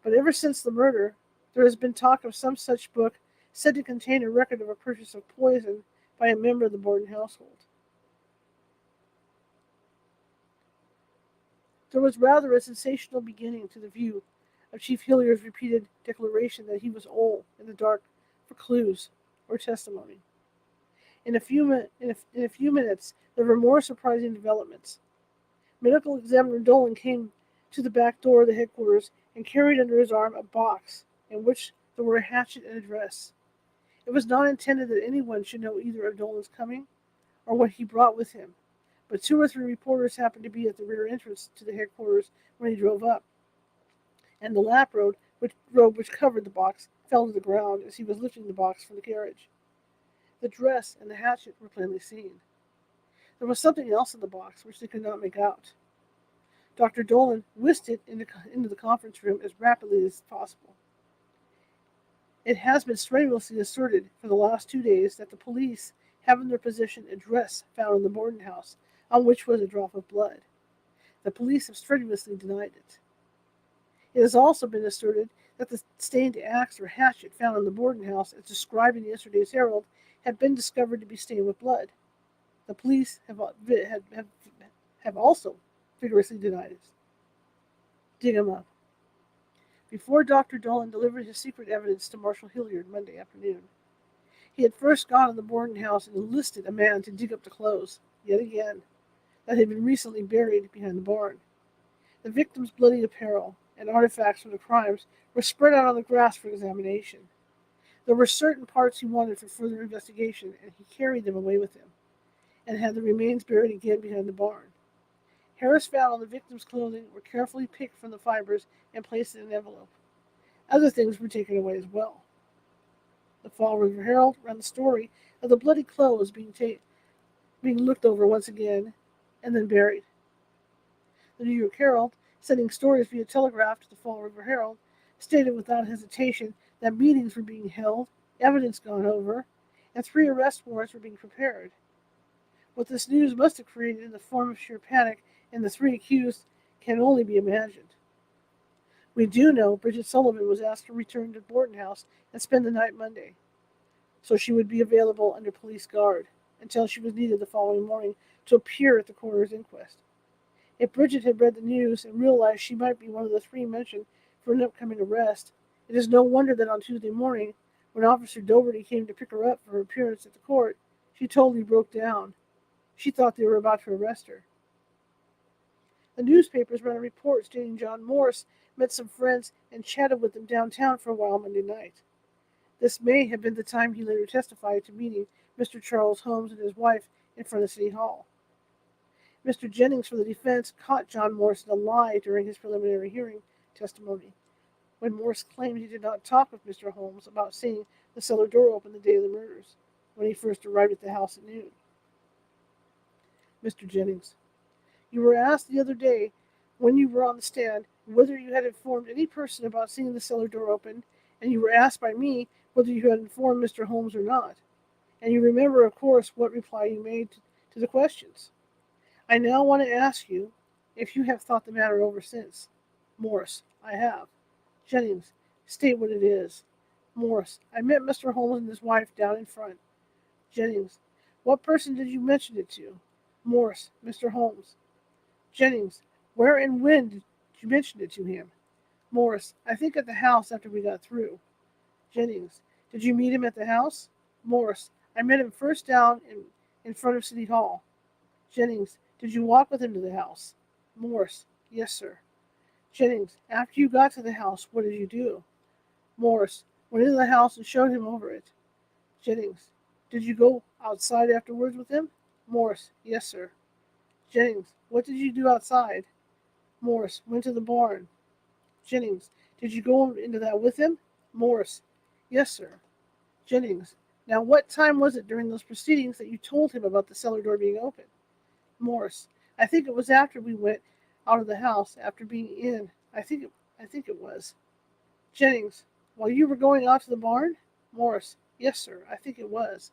But ever since the murder, there has been talk of some such book said to contain a record of a purchase of poison by a member of the Borden household. There was rather a sensational beginning to the view of Chief Hilliard's repeated declaration that he was all in the dark for clues or testimony. In a few minutes, there were more surprising developments. Medical Examiner Dolan came to the back door of the headquarters and carried under his arm a box in which there were a hatchet and a dress. It was not intended that anyone should know either of Dolan's coming or what he brought with him, but 2 or 3 reporters happened to be at the rear entrance to the headquarters when he drove up, and the lap robe which covered the box fell to the ground as he was lifting the box from the carriage. The dress and the hatchet were plainly seen. There was something else in the box which they could not make out. Dr. Dolan whisked it into the conference room as rapidly as possible. It has been strenuously asserted for the last 2 days that the police have in their possession a dress found in the Borden house, on which was a drop of blood. The police have strenuously denied it. It has also been asserted that the stained axe or hatchet found in the Borden house, as described in yesterday's Herald, had been discovered to be stained with blood. The police have also vigorously denied it. Dig 'em up. Before Dr. Dolan delivered his secret evidence to Marshal Hilliard Monday afternoon, he had first gone to the Borden house and enlisted a man to dig up the clothes, yet again, that had been recently buried behind the barn. The victim's bloody apparel and artifacts from the crimes were spread out on the grass for examination. There were certain parts he wanted for further investigation, and he carried them away with him, and had the remains buried again behind the barn. Hairs found on the victim's clothing were carefully picked from the fibers and placed in an envelope. Other things were taken away as well. The Fall River Herald ran the story of the bloody clothes being looked over once again and then buried. The New York Herald, sending stories via telegraph to the Fall River Herald, stated without hesitation that meetings were being held, evidence gone over, and 3 arrest warrants were being prepared. What this news must have created in the form of sheer panic in the 3 accused can only be imagined. We do know Bridget Sullivan was asked to return to Borden House and spend the night Monday, so she would be available under police guard until she was needed the following morning to appear at the coroner's inquest. If Bridget had read the news and realized she might be one of the 3 mentioned for an upcoming arrest, it is no wonder that on Tuesday morning, when Officer Dougherty came to pick her up for her appearance at the court, she totally broke down. She thought they were about to arrest her. The newspapers ran a report stating John Morse met some friends and chatted with them downtown for a while Monday night. This may have been the time he later testified to meeting Mr. Charles Holmes and his wife in front of City Hall. Mr. Jennings for the defense caught John Morse in a lie during his preliminary hearing testimony, when Morse claimed he did not talk with Mr. Holmes about seeing the cellar door open the day of the murders, when he first arrived at the house at noon. Mr. Jennings: You were asked the other day, when you were on the stand, whether you had informed any person about seeing the cellar door open, and you were asked by me whether you had informed Mr. Holmes or not. And you remember, of course, what reply you made to the questions. I now want to ask you if you have thought the matter over since. Morse: I have. Jennings: State what it is. Morse: I met Mr. Holmes and his wife down in front. Jennings: What person did you mention it to? Morse: Mr. Holmes. Jennings: Where and when did you mention it to him? Morse: I think at the house after we got through. Jennings: Did you meet him at the house? Morse: I met him first down in front of City Hall. Jennings: Did you walk with him to the house? Morse: Yes, sir. Jennings: After you got to the house, what did you do? Morse: Went into the house and showed him over it. Jennings: Did you go outside afterwards with him? Morse: Yes, sir. Jennings: What did you do outside? Morse: Went to the barn. Jennings: Did you go into that with him? Morse: Yes, sir. Jennings: Now what time was it during those proceedings that you told him about the cellar door being open? Morse: I think it was after we went out of the house after being in. I think it was. Jennings, while you were going out to the barn? Morris, yes, sir, I think it was.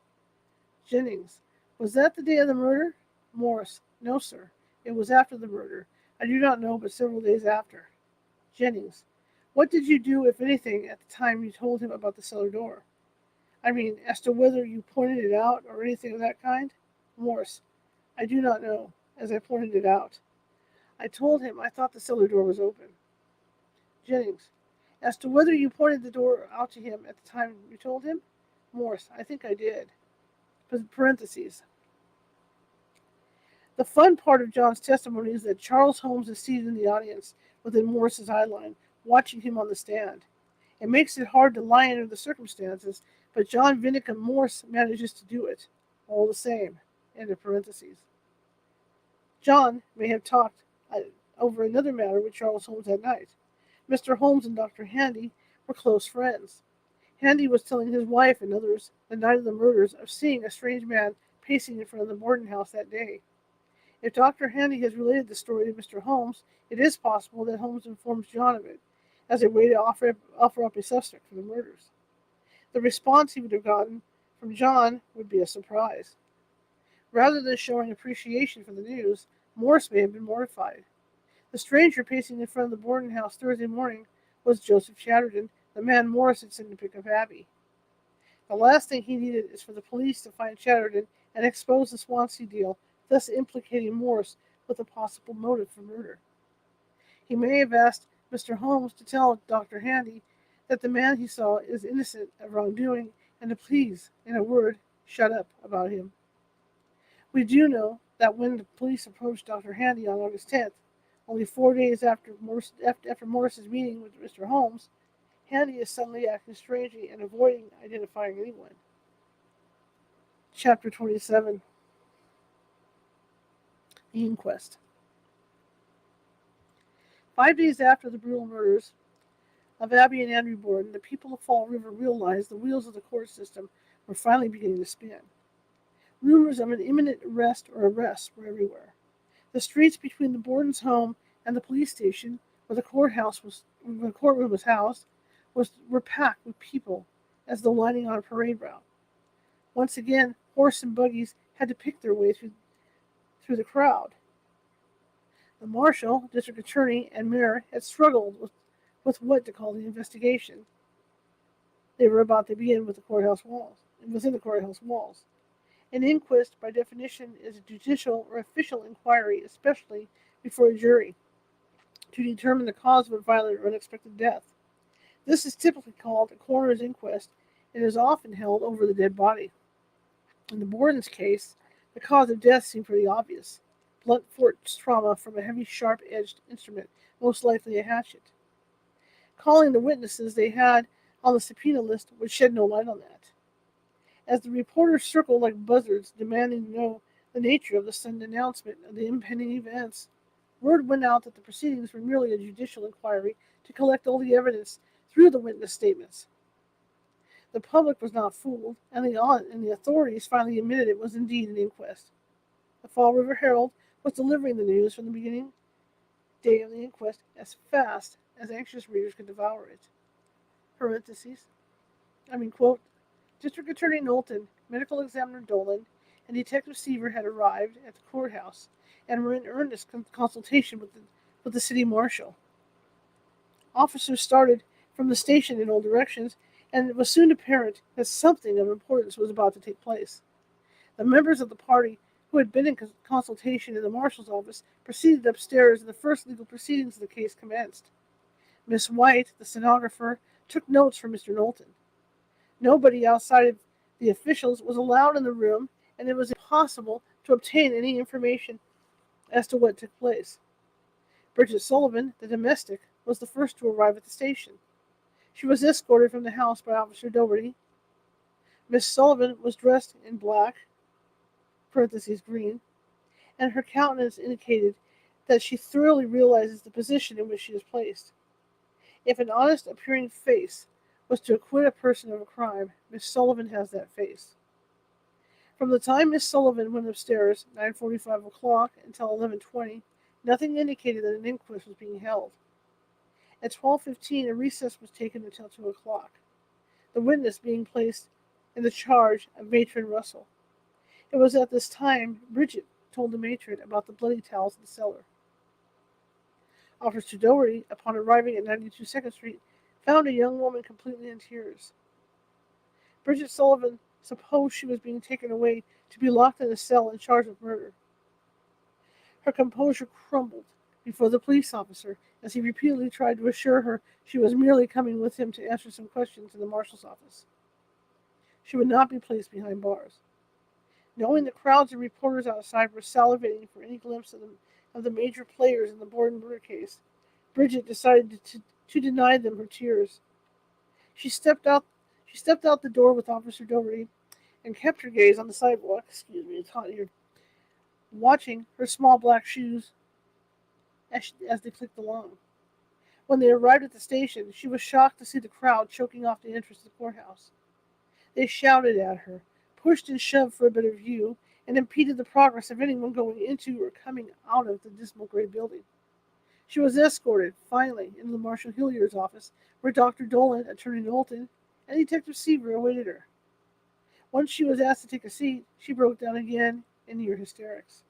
Jennings, was that the day of the murder? Morris, no, sir. It was after the murder. I do not know, but several days after. Jennings, what did you do, if anything, at the time you told him about the cellar door? I mean, as to whether you pointed it out or anything of that kind? Morse, I do not know, as I pointed it out. I told him I thought the cellar door was open. Jennings, as to whether you pointed the door out to him at the time you told him? Morse, I think I did. Parentheses. The fun part of John's testimony is that Charles Holmes is seated in the audience within Morris's eye line, watching him on the stand. It makes it hard to lie under the circumstances, but John Vinicum Morse manages to do it, all the same. End of parentheses. John may have talked over another matter with Charles Holmes that night. Mr. Holmes and Dr. Handy were close friends. Handy was telling his wife and others the night of the murders of seeing a strange man pacing in front of the Borden house that day. If Dr. Handy has related the story to Mr. Holmes, it is possible that Holmes informs John of it, as a way to offer up a suspect for the murders. The response he would have gotten from John would be a surprise. Rather than showing appreciation for the news, Morse may have been mortified. The stranger pacing in front of the Borden house Thursday morning was Joseph Chatterton, the man Morse had sent to pick up Abby. The last thing he needed is for the police to find Chatterton and expose the Swansea deal, thus implicating Morse with a possible motive for murder. He may have asked Mr. Holmes to tell Dr. Handy that the man he saw is innocent of wrongdoing and to please, in a word, shut up about him. We do know that when the police approached Dr. Handy on August 10th, only 4 days after Morris's meeting with Mr. Holmes, Handy is suddenly acting strangely and avoiding identifying anyone. Chapter 27. The Inquest. 5 days after the brutal murders of Abby and Andrew Borden, the people of Fall River realized the wheels of the court system were finally beginning to spin. Rumors of an imminent arrest or arrests were everywhere. The streets between the Borden's home and the police station, where the courtroom was housed, were packed with people as though lining on a parade route. Once again, horse and buggies had to pick their way through the crowd. The marshal, district attorney, and mayor had struggled with what to call the investigation they were about to begin within the courthouse walls. An inquest, by definition, is a judicial or official inquiry, especially before a jury, to determine the cause of a violent or unexpected death. This is typically called a coroner's inquest and is often held over the dead body. In the Borden's case, the cause of death seemed pretty obvious: blunt force trauma from a heavy, sharp-edged instrument, most likely a hatchet. Calling the witnesses they had on the subpoena list would shed no light on that. As the reporters circled like buzzards, demanding to know the nature of the sudden announcement of the impending events, word went out that the proceedings were merely a judicial inquiry to collect all the evidence through the witness statements. The public was not fooled, and the authorities finally admitted it was indeed an inquest. The Fall River Herald was delivering the news from the beginning day of the inquest as fast as anxious readers could devour it. Quote, District Attorney Knowlton, Medical Examiner Dolan, and Detective Seaver had arrived at the courthouse and were in earnest consultation with the city marshal. Officers started from the station in all directions, and it was soon apparent that something of importance was about to take place. The members of the party who had been in consultation in the marshal's office proceeded upstairs, and the first legal proceedings of the case commenced. Miss White, the stenographer, took notes for Mr. Knowlton. Nobody outside of the officials was allowed in the room, and it was impossible to obtain any information as to what took place. Bridget Sullivan, the domestic, was the first to arrive at the station. She was escorted from the house by Officer Doherty. Miss Sullivan was dressed in black, (green), and her countenance indicated that she thoroughly realizes the position in which she is placed. If an honest-appearing face was to acquit a person of a crime, Miss Sullivan has that face. From the time Miss Sullivan went upstairs, 9:45 o'clock, until 11:20, Nothing indicated that an inquest was being held. At 12:15, a recess was taken until 2 o'clock, the witness being placed in the charge of Matron Russell. It was at this time Bridget told the matron about the bloody towels in the cellar. Officer Doherty, upon arriving at 92 Second Street, found a young woman completely in tears. Bridget Sullivan supposed she was being taken away to be locked in a cell in charge of murder. Her composure crumbled before the police officer as he repeatedly tried to assure her she was merely coming with him to answer some questions in the marshal's office. She would not be placed behind bars. Knowing the crowds of reporters outside were salivating for any glimpse of the major players in the Borden murder case, Bridget decided to deny them her tears. She stepped out the door with Officer Doherty and kept her gaze on the sidewalk. Excuse me, it's hot here. Watching her small black shoes as they clicked along. When they arrived at the station, she was shocked to see the crowd choking off the entrance to the courthouse. They shouted at her, pushed and shoved for a better view, and impeded the progress of anyone going into or coming out of the dismal gray building. She was escorted, finally, into the Marshal Hilliard's office, where Dr. Dolan, Attorney Knowlton, and Detective Seaver awaited her. Once she was asked to take a seat, she broke down again in near hysterics.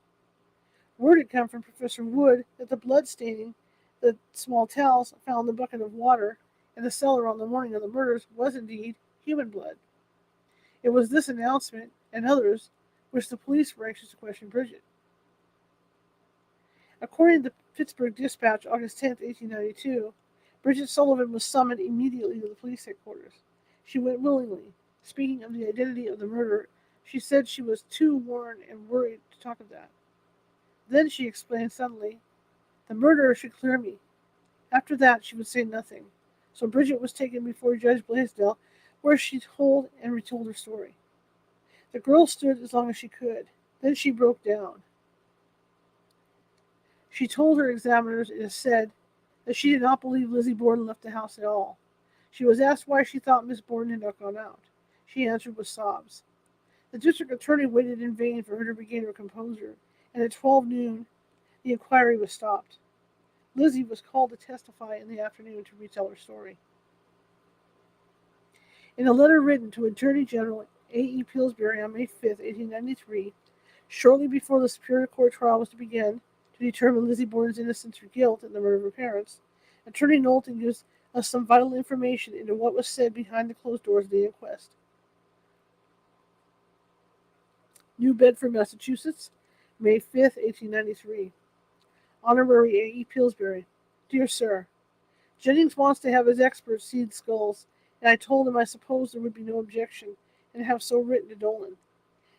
Word had come from Professor Wood that the blood staining the small towels found in the bucket of water in the cellar on the morning of the murders was indeed human blood. It was this announcement, and others, which the police were anxious to question Bridget. According to the Pittsburgh Dispatch, August 10, 1892, Bridget Sullivan was summoned immediately to the police headquarters. She went willingly. Speaking of the identity of the murderer, she said she was too worn and worried to talk of that. Then she explained suddenly, the murderer should clear me. After that, she would say nothing. So Bridget was taken before Judge Blaisdell, where she told and retold her story. The girl stood as long as she could. Then she broke down. She told her examiners, it is said, that she did not believe Lizzie Borden left the house at all. She was asked why she thought Miss Borden had not gone out. She answered with sobs. The district attorney waited in vain for her to regain her composure, and at 12 noon, the inquiry was stopped. Lizzie was called to testify in the afternoon to retell her story. In a letter written to Attorney General A.E. Pillsbury on May 5, 1893, shortly before the Superior Court trial was to begin to determine Lizzie Borden's innocence or guilt in the murder of her parents, Attorney Knowlton gives us some vital information into what was said behind the closed doors of the inquest. New Bedford, Massachusetts, May 5, 1893. Honorary A.E. Pillsbury. Dear Sir, Jennings wants to have his experts see the skulls, and I told him I supposed there would be no objection, and have so written to Dolan.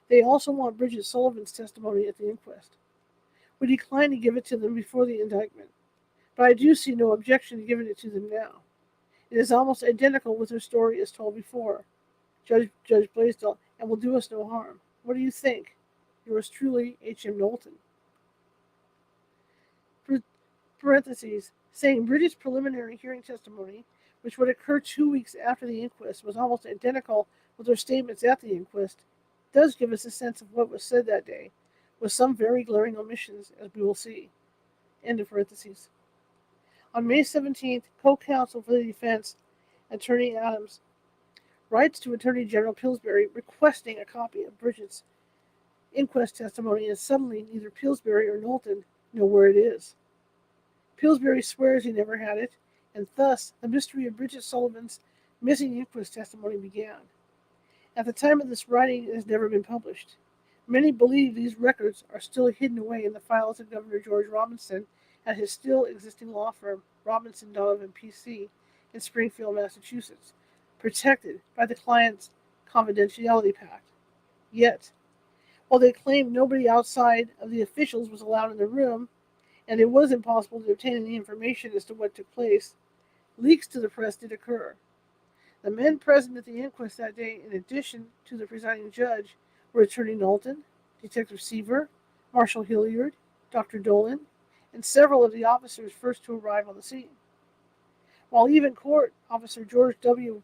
They also want Bridget Sullivan's testimony at the inquest. We declined to give it to them before the indictment, but I do see no objection to giving it to them now. It is almost identical with her story as told before, Judge Blaisdell, and will do us no harm. What do you think? Yours truly, H.M. Knowlton. Parentheses, saying Bridget's preliminary hearing testimony, which would occur 2 weeks after the inquest, was almost identical with her statements at the inquest, does give us a sense of what was said that day, with some very glaring omissions, as we will see. End of parentheses. On May 17th, co-counsel for the defense, Attorney Adams, writes to Attorney General Pillsbury requesting a copy of Bridget's inquest testimony, and suddenly neither Pillsbury or Knowlton know where it is. Pillsbury swears he never had it, and thus the mystery of Bridget Sullivan's missing inquest testimony began. At the time of this writing, it has never been published. Many believe these records are still hidden away in the files of Governor George Robinson at his still existing law firm, Robinson, Donovan, P.C., in Springfield, Massachusetts, protected by the client's confidentiality pact. Yet, while they claimed nobody outside of the officials was allowed in the room, and it was impossible to obtain any information as to what took place, leaks to the press did occur. The men present at the inquest that day, in addition to the presiding judge, were Attorney Knowlton, Detective Seaver, Marshal Hilliard, Dr. Dolan, and several of the officers first to arrive on the scene. While even court officer George W.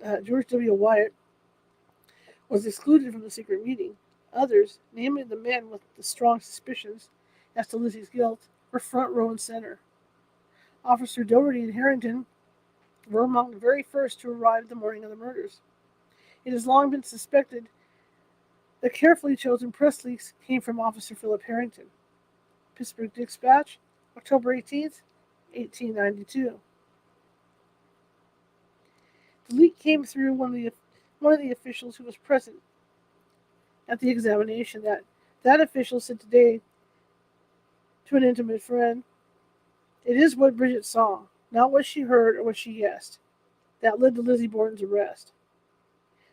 Wyatt was excluded from the secret meeting, others, namely the men with the strong suspicions, as to Lizzie's guilt were front row and center. Officer Doherty and Harrington were among the very first to arrive the morning of the murders. It has long been suspected the carefully chosen press leaks came from Officer Philip Harrington. Pittsburgh Dispatch, October 18th, 1892. The leak came through one of the officials who was present at the examination. That official said today to an intimate friend, "It is what Bridget saw, not what she heard or what she guessed, that led to Lizzie Borden's arrest.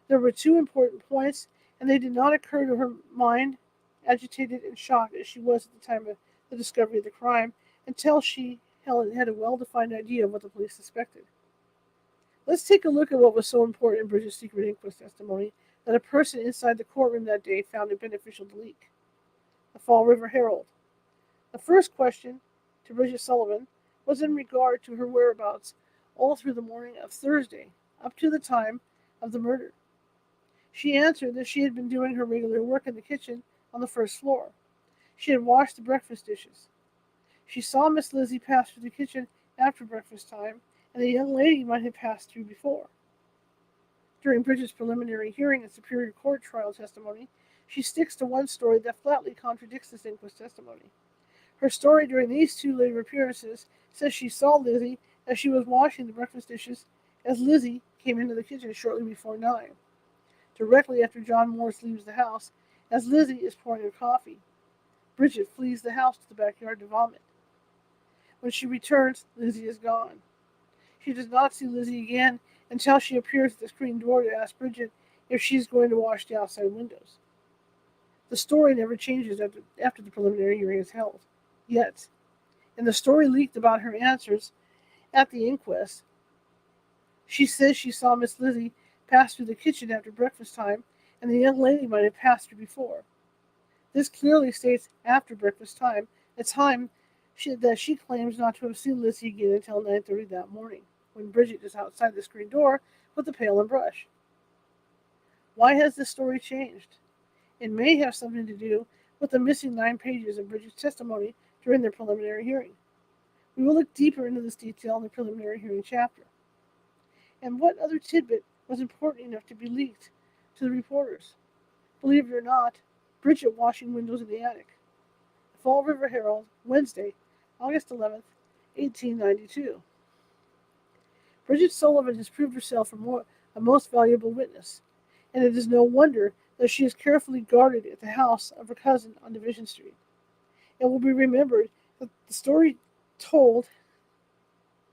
There were two important points, and they did not occur to her mind, agitated and shocked as she was at the time of the discovery of the crime, until she had a well-defined idea of what the police suspected." Let's take a look at what was so important in Bridget's secret inquest testimony that a person inside the courtroom that day found it beneficial to leak. The Fall River Herald. The first question to Bridget Sullivan was in regard to her whereabouts all through the morning of Thursday, up to the time of the murder. She answered that she had been doing her regular work in the kitchen on the first floor. She had washed the breakfast dishes. She saw Miss Lizzie pass through the kitchen after breakfast time, and the young lady might have passed through before. During Bridget's preliminary hearing and Superior Court trial testimony, she sticks to one story that flatly contradicts this inquest testimony. Her story during these two later appearances says she saw Lizzie as she was washing the breakfast dishes as Lizzie came into the kitchen shortly before 9, directly after John Morse leaves the house, as Lizzie is pouring her coffee. Bridget flees the house to the backyard to vomit. When she returns, Lizzie is gone. She does not see Lizzie again until she appears at the screen door to ask Bridget if she is going to wash the outside windows. The story never changes after the preliminary hearing is held. Yet, in the story leaked about her answers at the inquest, she says she saw Miss Lizzie pass through the kitchen after breakfast time, and the young lady might have passed through before. This clearly states after breakfast time, a time that she claims not to have seen Lizzie again until 9:30 that morning, when Bridget is outside the screen door with a pail and brush. Why has this story changed? It may have something to do with the missing 9 pages of Bridget's testimony during their preliminary hearing. We will look deeper into this detail in the preliminary hearing chapter. And what other tidbit was important enough to be leaked to the reporters? Believe it or not, Bridget washing windows in the attic. The Fall River Herald, Wednesday, August 11th, 1892. Bridget Sullivan has proved herself a most valuable witness, and it is no wonder that she is carefully guarded at the house of her cousin on Division Street. It will be remembered that the story told...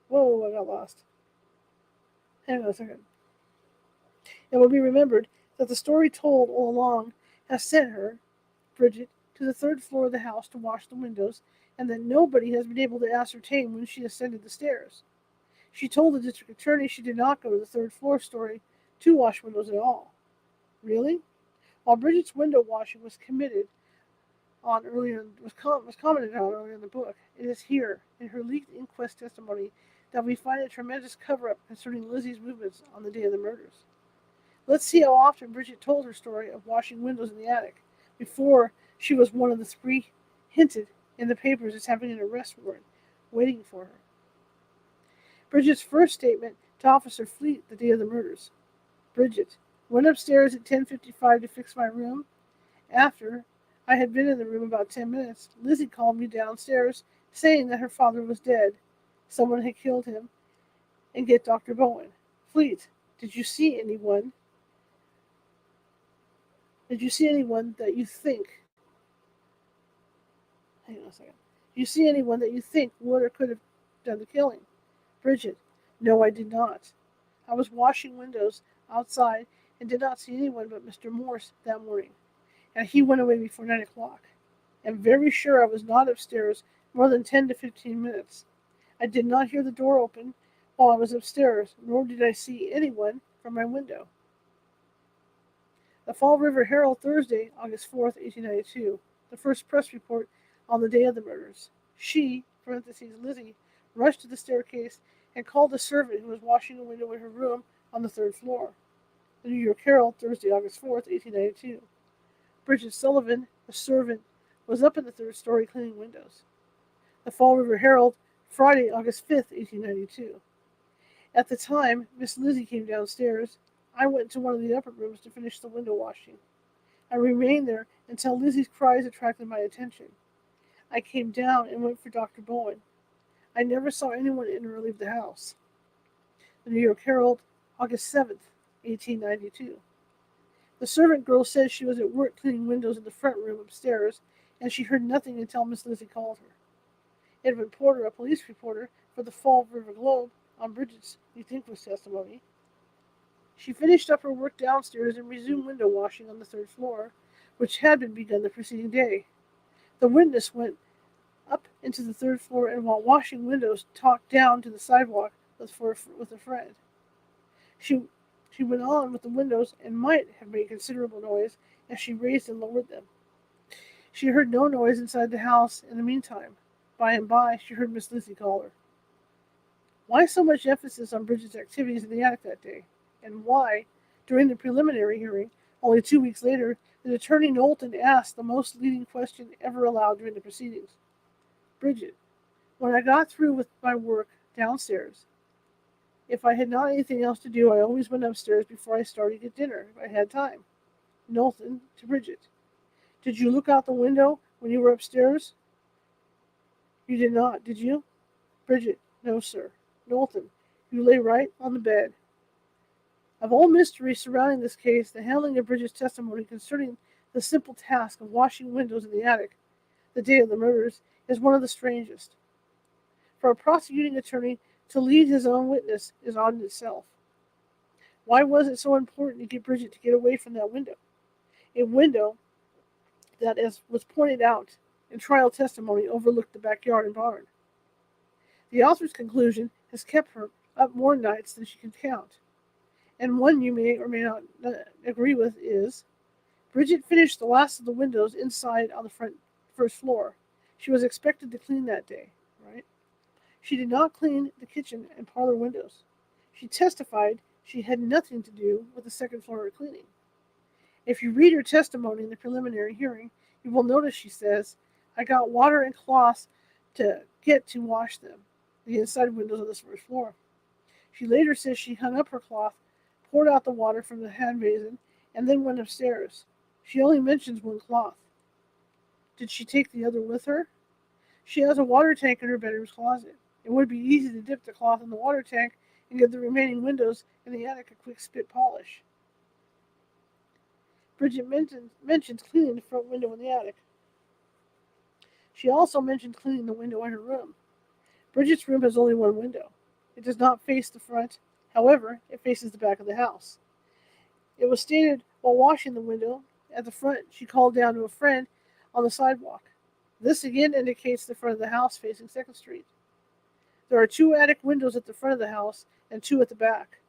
Whoa, I got lost. Hang on a second. It will be remembered that the story told all along has sent her, Bridget, to the 3rd floor of the house to wash the windows, and that nobody has been able to ascertain when she ascended the stairs. She told the district attorney she did not go to the 3rd floor story to wash windows at all. Really? While Bridget's window washing was commented on earlier in the book, it is here, in her leaked inquest testimony, that we find a tremendous cover-up concerning Lizzie's movements on the day of the murders. Let's see how often Bridget told her story of washing windows in the attic before she was one of the 3 hinted in the papers as having an arrest warrant waiting for her. Bridget's first statement to Officer Fleet the day of the murders. Bridget, went upstairs at 10:55 to fix my room. After I had been in the room about 10 minutes, Lizzie called me downstairs saying that her father was dead. Someone had killed him, and get Dr. Bowen. Fleet, did you see anyone that you think... Hang on a second. Did you see anyone that you think would or could have done the killing? Bridget, no, I did not. I was washing windows outside and did not see anyone but Mr. Morse that morning, and he went away before 9 o'clock. I'm very sure I was not upstairs more than 10 to 15 minutes. I did not hear the door open while I was upstairs, nor did I see anyone from my window. The Fall River Herald, Thursday, August 4th, 1892. The first press report on the day of the murders. She, Lizzie, rushed to the staircase and called a servant who was washing a window in her room on the 3rd floor. The New York Herald, Thursday, August 4th, 1892. Bridget Sullivan, a servant, was up in the third story cleaning windows. The Fall River Herald, Friday, August 5th, 1892. At the time Miss Lizzie came downstairs, I went to one of the upper rooms to finish the window washing. I remained there until Lizzie's cries attracted my attention. I came down and went for Dr. Bowen. I never saw anyone enter or leave the house. The New York Herald, August 7th, 1892. The servant girl says she was at work cleaning windows in the front room upstairs, and she heard nothing until Miss Lizzie called her. Edwin Porter, a police reporter for the Fall River Globe, on Bridget's was testimony. She finished up her work downstairs and resumed window washing on the third floor, which had been begun the preceding day. The witness went up into the third floor and while washing windows talked down to the sidewalk with a friend. She went on with the windows and might have made considerable noise as she raised and lowered them. She heard no noise inside the house in the meantime. By and by, she heard Miss Lizzie call her. Why so much emphasis on Bridget's activities in the attic that day? And why, during the preliminary hearing, only 2 weeks later, did Attorney Knowlton ask the most leading question ever allowed during the proceedings? Bridget, when I got through with my work downstairs, if I had not anything else to do, I always went upstairs before I started to get dinner, if I had time. Knowlton to Bridget. Did you look out the window when you were upstairs? You did not, did you? Bridget, no, sir. Knowlton, you lay right on the bed. Of all mysteries surrounding this case, the handling of Bridget's testimony concerning the simple task of washing windows in the attic the day of the murders is one of the strangest. For a prosecuting attorney to lead his own witness is odd in itself. Why was it so important to get Bridget to get away from that window? A window that, as was pointed out in trial testimony, overlooked the backyard and barn. The author's conclusion has kept her up more nights than she can count, and one you may or may not agree with is, Bridget finished the last of the windows inside on the first floor. She was expected to clean that day, right? She did not clean the kitchen and parlor windows. She testified she had nothing to do with the second floor cleaning. If you read her testimony in the preliminary hearing, you will notice she says, I got water and cloths to get to wash them, the inside windows of the first floor. She later says she hung up her cloth, poured out the water from the hand basin, and then went upstairs. She only mentions one cloth. Did she take the other with her? She has a water tank in her bedroom's closet. It would be easy to dip the cloth in the water tank and give the remaining windows in the attic a quick spit polish. Bridget mentions cleaning the front window in the attic. She also mentioned cleaning the window in her room. Bridget's room has only one window. It does not face the front. However, it faces the back of the house. It was stated while washing the window at the front, she called down to a friend on the sidewalk. This again indicates the front of the house facing 2nd Street. There are 2 attic windows at the front of the house and 2 at the back.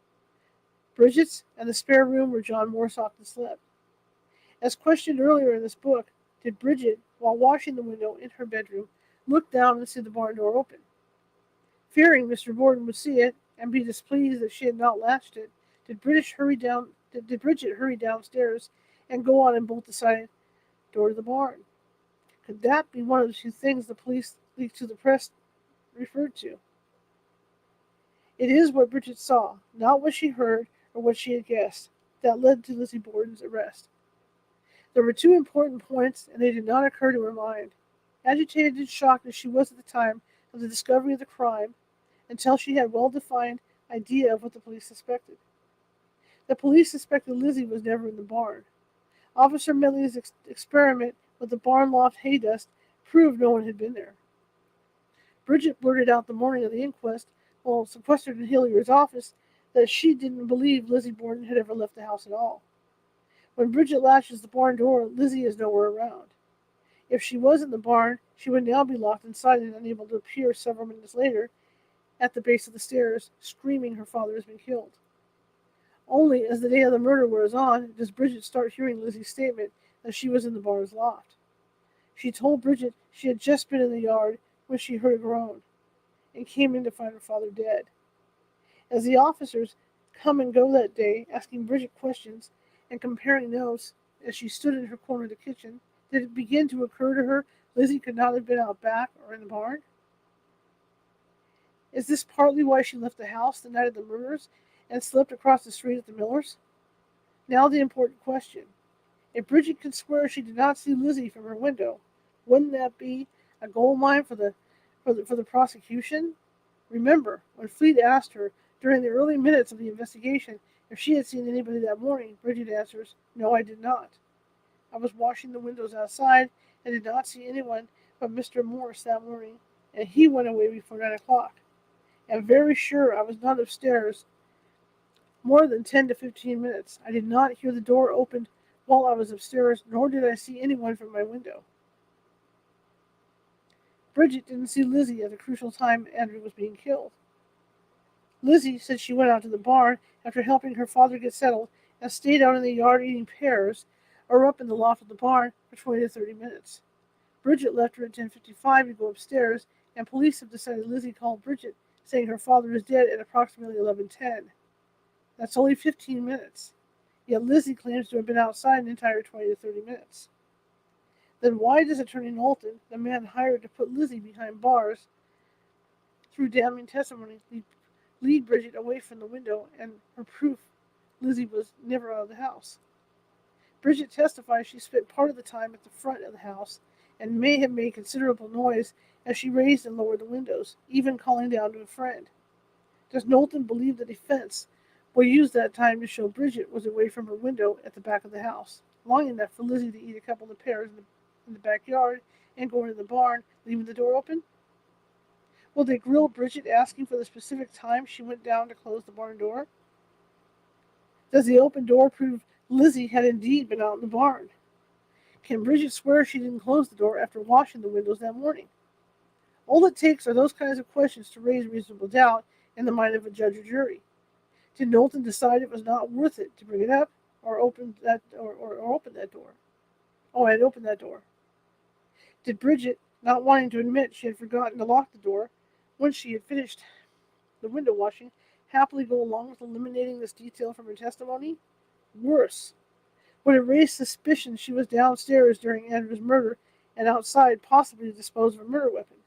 Bridget's and the spare room where John Morse often slept. As questioned earlier in this book, did Bridget, while washing the window in her bedroom, look down and see the barn door open? Fearing Mr. Borden would see it and be displeased that she had not latched it, did Bridget hurry downstairs and go on and bolt the side door to the barn? Could that be one of the 2 things the police leaked to the press referred to? It is what Bridget saw, not what she heard or what she had guessed, that led to Lizzie Borden's arrest. There were 2 important points, and they did not occur to her mind. Agitated and shocked as she was at the time of the discovery of the crime, until she had a well-defined idea of what the police suspected. The police suspected Lizzie was never in the barn. Officer Medley's experiment with the barn loft hay dust proved no one had been there. Bridget blurted out the morning of the inquest, while sequestered in Hillier's office, that she didn't believe Lizzie Borden had ever left the house at all. When Bridget latches the barn door, Lizzie is nowhere around. If she was in the barn, she would now be locked inside and unable to appear several minutes later at the base of the stairs, screaming her father has been killed. Only as the day of the murder wears on does Bridget start hearing Lizzie's statement that she was in the barn's loft. She told Bridget she had just been in the yard when she heard a groan and came in to find her father dead. As the officers come and go that day, asking Bridget questions and comparing notes as she stood in her corner of the kitchen, Did it begin to occur to her Lizzie could not have been out back or in the barn? Is this partly why she left the house the night of the murders and slipped across the street at the Millers? Now the important question. If Bridget could swear she did not see Lizzie from her window, wouldn't that be a gold mine for the prosecution? Remember, when Fleet asked her during the early minutes of the investigation if she had seen anybody that morning, Bridget answers, "No, I did not. I was washing the windows outside and did not see anyone but Mr. Morse that morning, and he went away before 9 o'clock. I'm very sure I was not upstairs more than 10 to 15 minutes. I did not hear the door opened while I was upstairs, nor did I see anyone from my window." Bridget didn't see Lizzie at the crucial time Andrew was being killed. Lizzie said she went out to the barn after helping her father get settled and stayed out in the yard eating pears or up in the loft of the barn for 20 to 30 minutes. Bridget left her at 10:55 to go upstairs, and police have decided Lizzie called Bridget saying her father is dead at approximately 11:10. That's only 15 minutes. Yet Lizzie claims to have been outside an entire 20 to 30 minutes. Then why does Attorney Knowlton, the man hired to put Lizzie behind bars through damning testimony, lead Bridget away from the window and her proof Lizzie was never out of the house? Bridget testifies she spent part of the time at the front of the house and may have made considerable noise as she raised and lowered the windows, even calling down to a friend. Does Knowlton believe the defense will use that time to show Bridget was away from her window at the back of the house, long enough for Lizzie to eat a couple of pears in the backyard and go into the barn, leaving the door open? Will they grill Bridget asking for the specific time she went down to close the barn door? Does the open door prove Lizzie had indeed been out in the barn? Can Bridget swear she didn't close the door after washing the windows that morning? All it takes are those kinds of questions to raise reasonable doubt in the mind of a judge or jury. Did Knowlton decide it was not worth it to bring it up or open that door? Oh, I had opened that door. Did Bridget, not wanting to admit she had forgotten to lock the door once she had finished the window washing, happily go along with eliminating this detail from her testimony? Worse, would it raise suspicion she was downstairs during Andrew's murder and outside possibly to dispose of a murder weapon?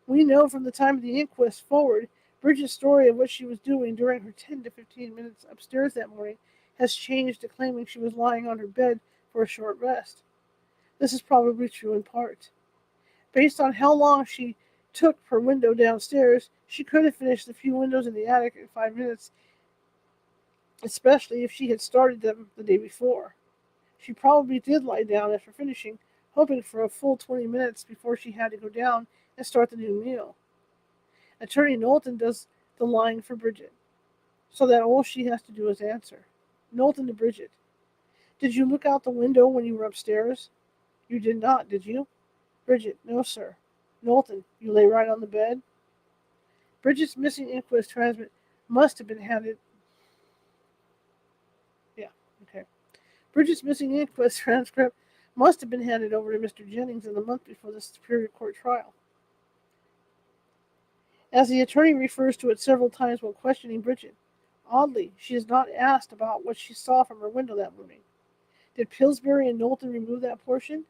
We know from the time of the inquest forward, Bridget's story of what she was doing during her 10 to 15 minutes upstairs that morning has changed to claiming she was lying on her bed for a short rest. This is probably true in part. Based on how long she took per window downstairs, she could have finished the few windows in the attic in 5 minutes, especially if she had started them the day before. She probably did lie down after finishing, hoping for a full 20 minutes before she had to go down and start the new meal. Attorney Knowlton does the lying for Bridget, so that all she has to do is answer. Knowlton to Bridget. Did you look out the window when you were upstairs? You did not, did you? Bridget. No, sir. Knowlton. You lay right on the bed? Bridget's missing inquest transcript must have been handed. Yeah, okay. Bridget's missing inquest transcript must have been handed over to Mr. Jennings in the month before the Superior Court trial. As the attorney refers to it several times while questioning Bridget, oddly, she is not asked about what she saw from her window that morning. Did Pillsbury and Knowlton remove that portion?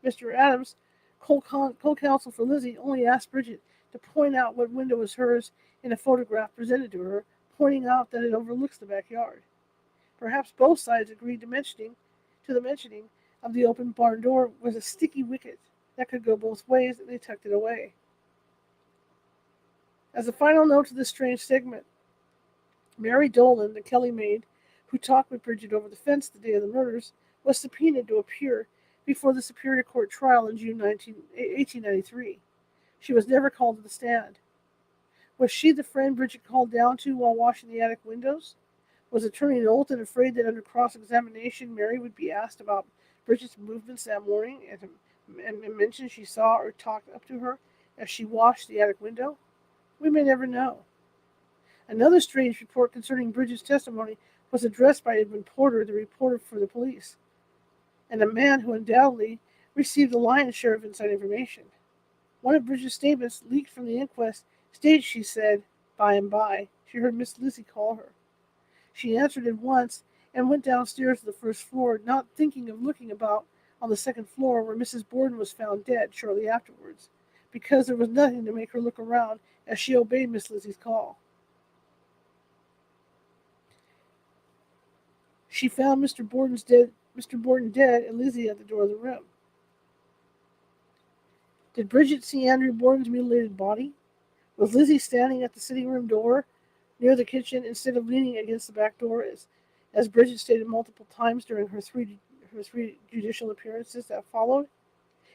Mr. Adams, co-counsel for Lizzie, only asked Bridget to point out what window was hers in a photograph presented to her, pointing out that it overlooks the backyard. Perhaps both sides agreed to the mentioning of the open barn door was a sticky wicket that could go both ways, and they tucked it away. As a final note to this strange segment, Mary Dolan, the Kelly maid, who talked with Bridget over the fence the day of the murders, was subpoenaed to appear before the Superior Court trial in June 1893. She was never called to the stand. Was she the friend Bridget called down to while washing the attic windows? Was Attorney Knowlton afraid that under cross-examination Mary would be asked about Bridget's movements that morning and mention she saw or talked up to her as she washed the attic window? We may never know. Another strange report concerning Bridget's testimony was addressed by Edmund Porter, the reporter for the police, and a man who undoubtedly received the lion's share of inside information. One of Bridget's statements, leaked from the inquest, stated she said, by and by, she heard Miss Lizzie call her. She answered at once and went downstairs to the first floor, not thinking of looking about on the second floor where Mrs. Borden was found dead shortly afterwards, because there was nothing to make her look around as she obeyed Miss Lizzie's call. She found Mr. Borden dead, and Lizzie at the door of the room. Did Bridget see Andrew Borden's mutilated body? Was Lizzie standing at the sitting room door near the kitchen instead of leaning against the back door, as Bridget stated multiple times during her three judicial appearances that followed?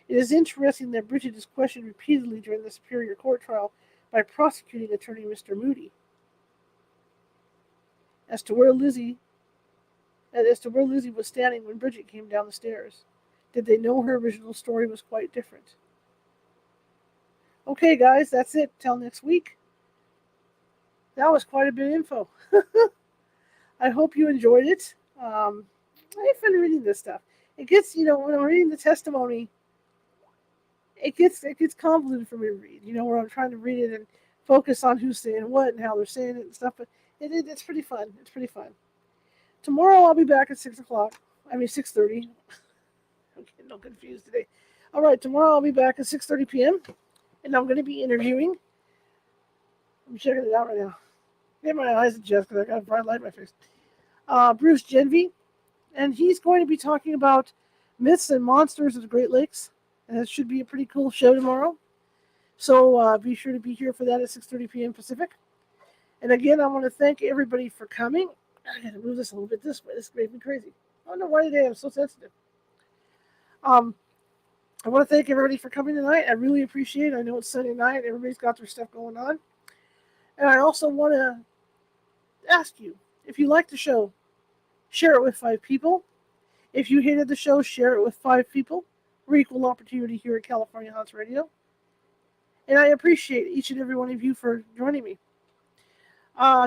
It is interesting that Bridget is questioned repeatedly during the Superior Court trial by prosecuting attorney Mr. Moody as to where Lizzie was standing when Bridget came down the stairs. Did they know her original story was quite different? Okay, guys, that's it. Till next week. That was quite a bit of info. I hope you enjoyed it. I have fun reading this stuff. It gets, when I'm reading the testimony, it gets convoluted for me to read. Where I'm trying to read it and focus on who's saying what and how they're saying it and stuff. But it's pretty fun. It's pretty fun. Tomorrow I'll be back at 6:30. I'm getting all confused today. All right, tomorrow I'll be back at 6:30 p.m. and I'm going to be interviewing. I'm checking it out right now. Get my eyes adjusted because I got a bright light in my face. Bruce Genvy, and he's going to be talking about myths and monsters of the Great Lakes, and it should be a pretty cool show tomorrow. So be sure to be here for that at 6:30 p.m. Pacific. And again, I want to thank everybody for coming. I got to move this a little bit this way. This made me crazy. I don't know why today I'm so sensitive. I want to thank everybody for coming tonight. I really appreciate it. I know it's Sunday night. Everybody's got their stuff going on. And I also want to ask you, if you like the show, share it with 5 people. If you hated the show, share it with 5 people. We're equal opportunity here at California Haunts Radio. And I appreciate each and every one of you for joining me.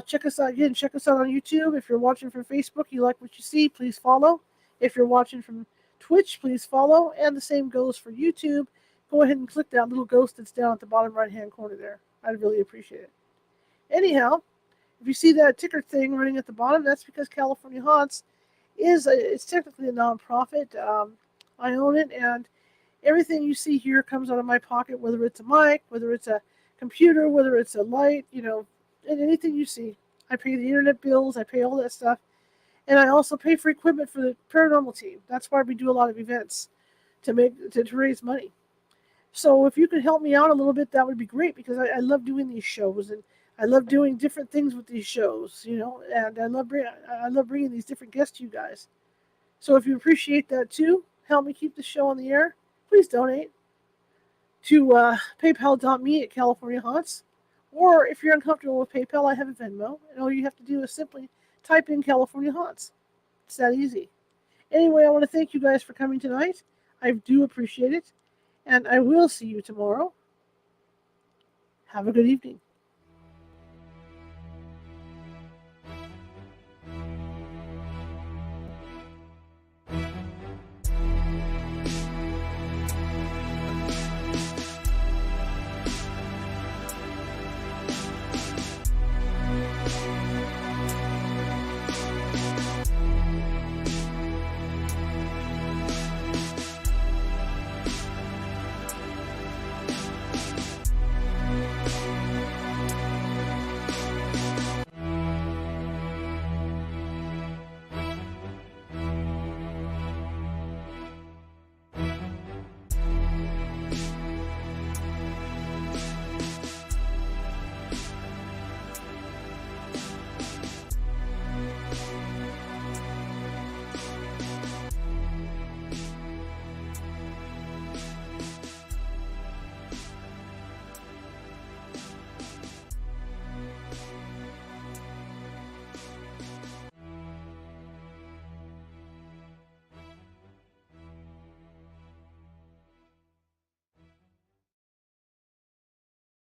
Check us out again. Check us out on YouTube. If you're watching from Facebook, you like what you see, please follow. If you're watching from Twitch, please follow. And the same goes for YouTube. Go ahead and click that little ghost that's down at the bottom right-hand corner there. I'd really appreciate it. Anyhow, if you see that ticker thing running at the bottom, that's because California Haunts it's technically a non-profit. I own it, and everything you see here comes out of my pocket, whether it's a mic, whether it's a computer, whether it's a light, and anything you see. I pay the internet bills, I pay all that stuff, and I also pay for equipment for the paranormal team. That's why we do a lot of events to raise money. So if you could help me out a little bit, that would be great, because I love doing these shows, and I love doing different things with these shows, and I love bringing these different guests to you guys. So if you appreciate that too, help me keep the show on the air, please donate to paypal.me at California Haunts. Or if you're uncomfortable with PayPal, I have a Venmo, and all you have to do is simply type in California Haunts. It's that easy. Anyway, I want to thank you guys for coming tonight. I do appreciate it, and I will see you tomorrow. Have a good evening.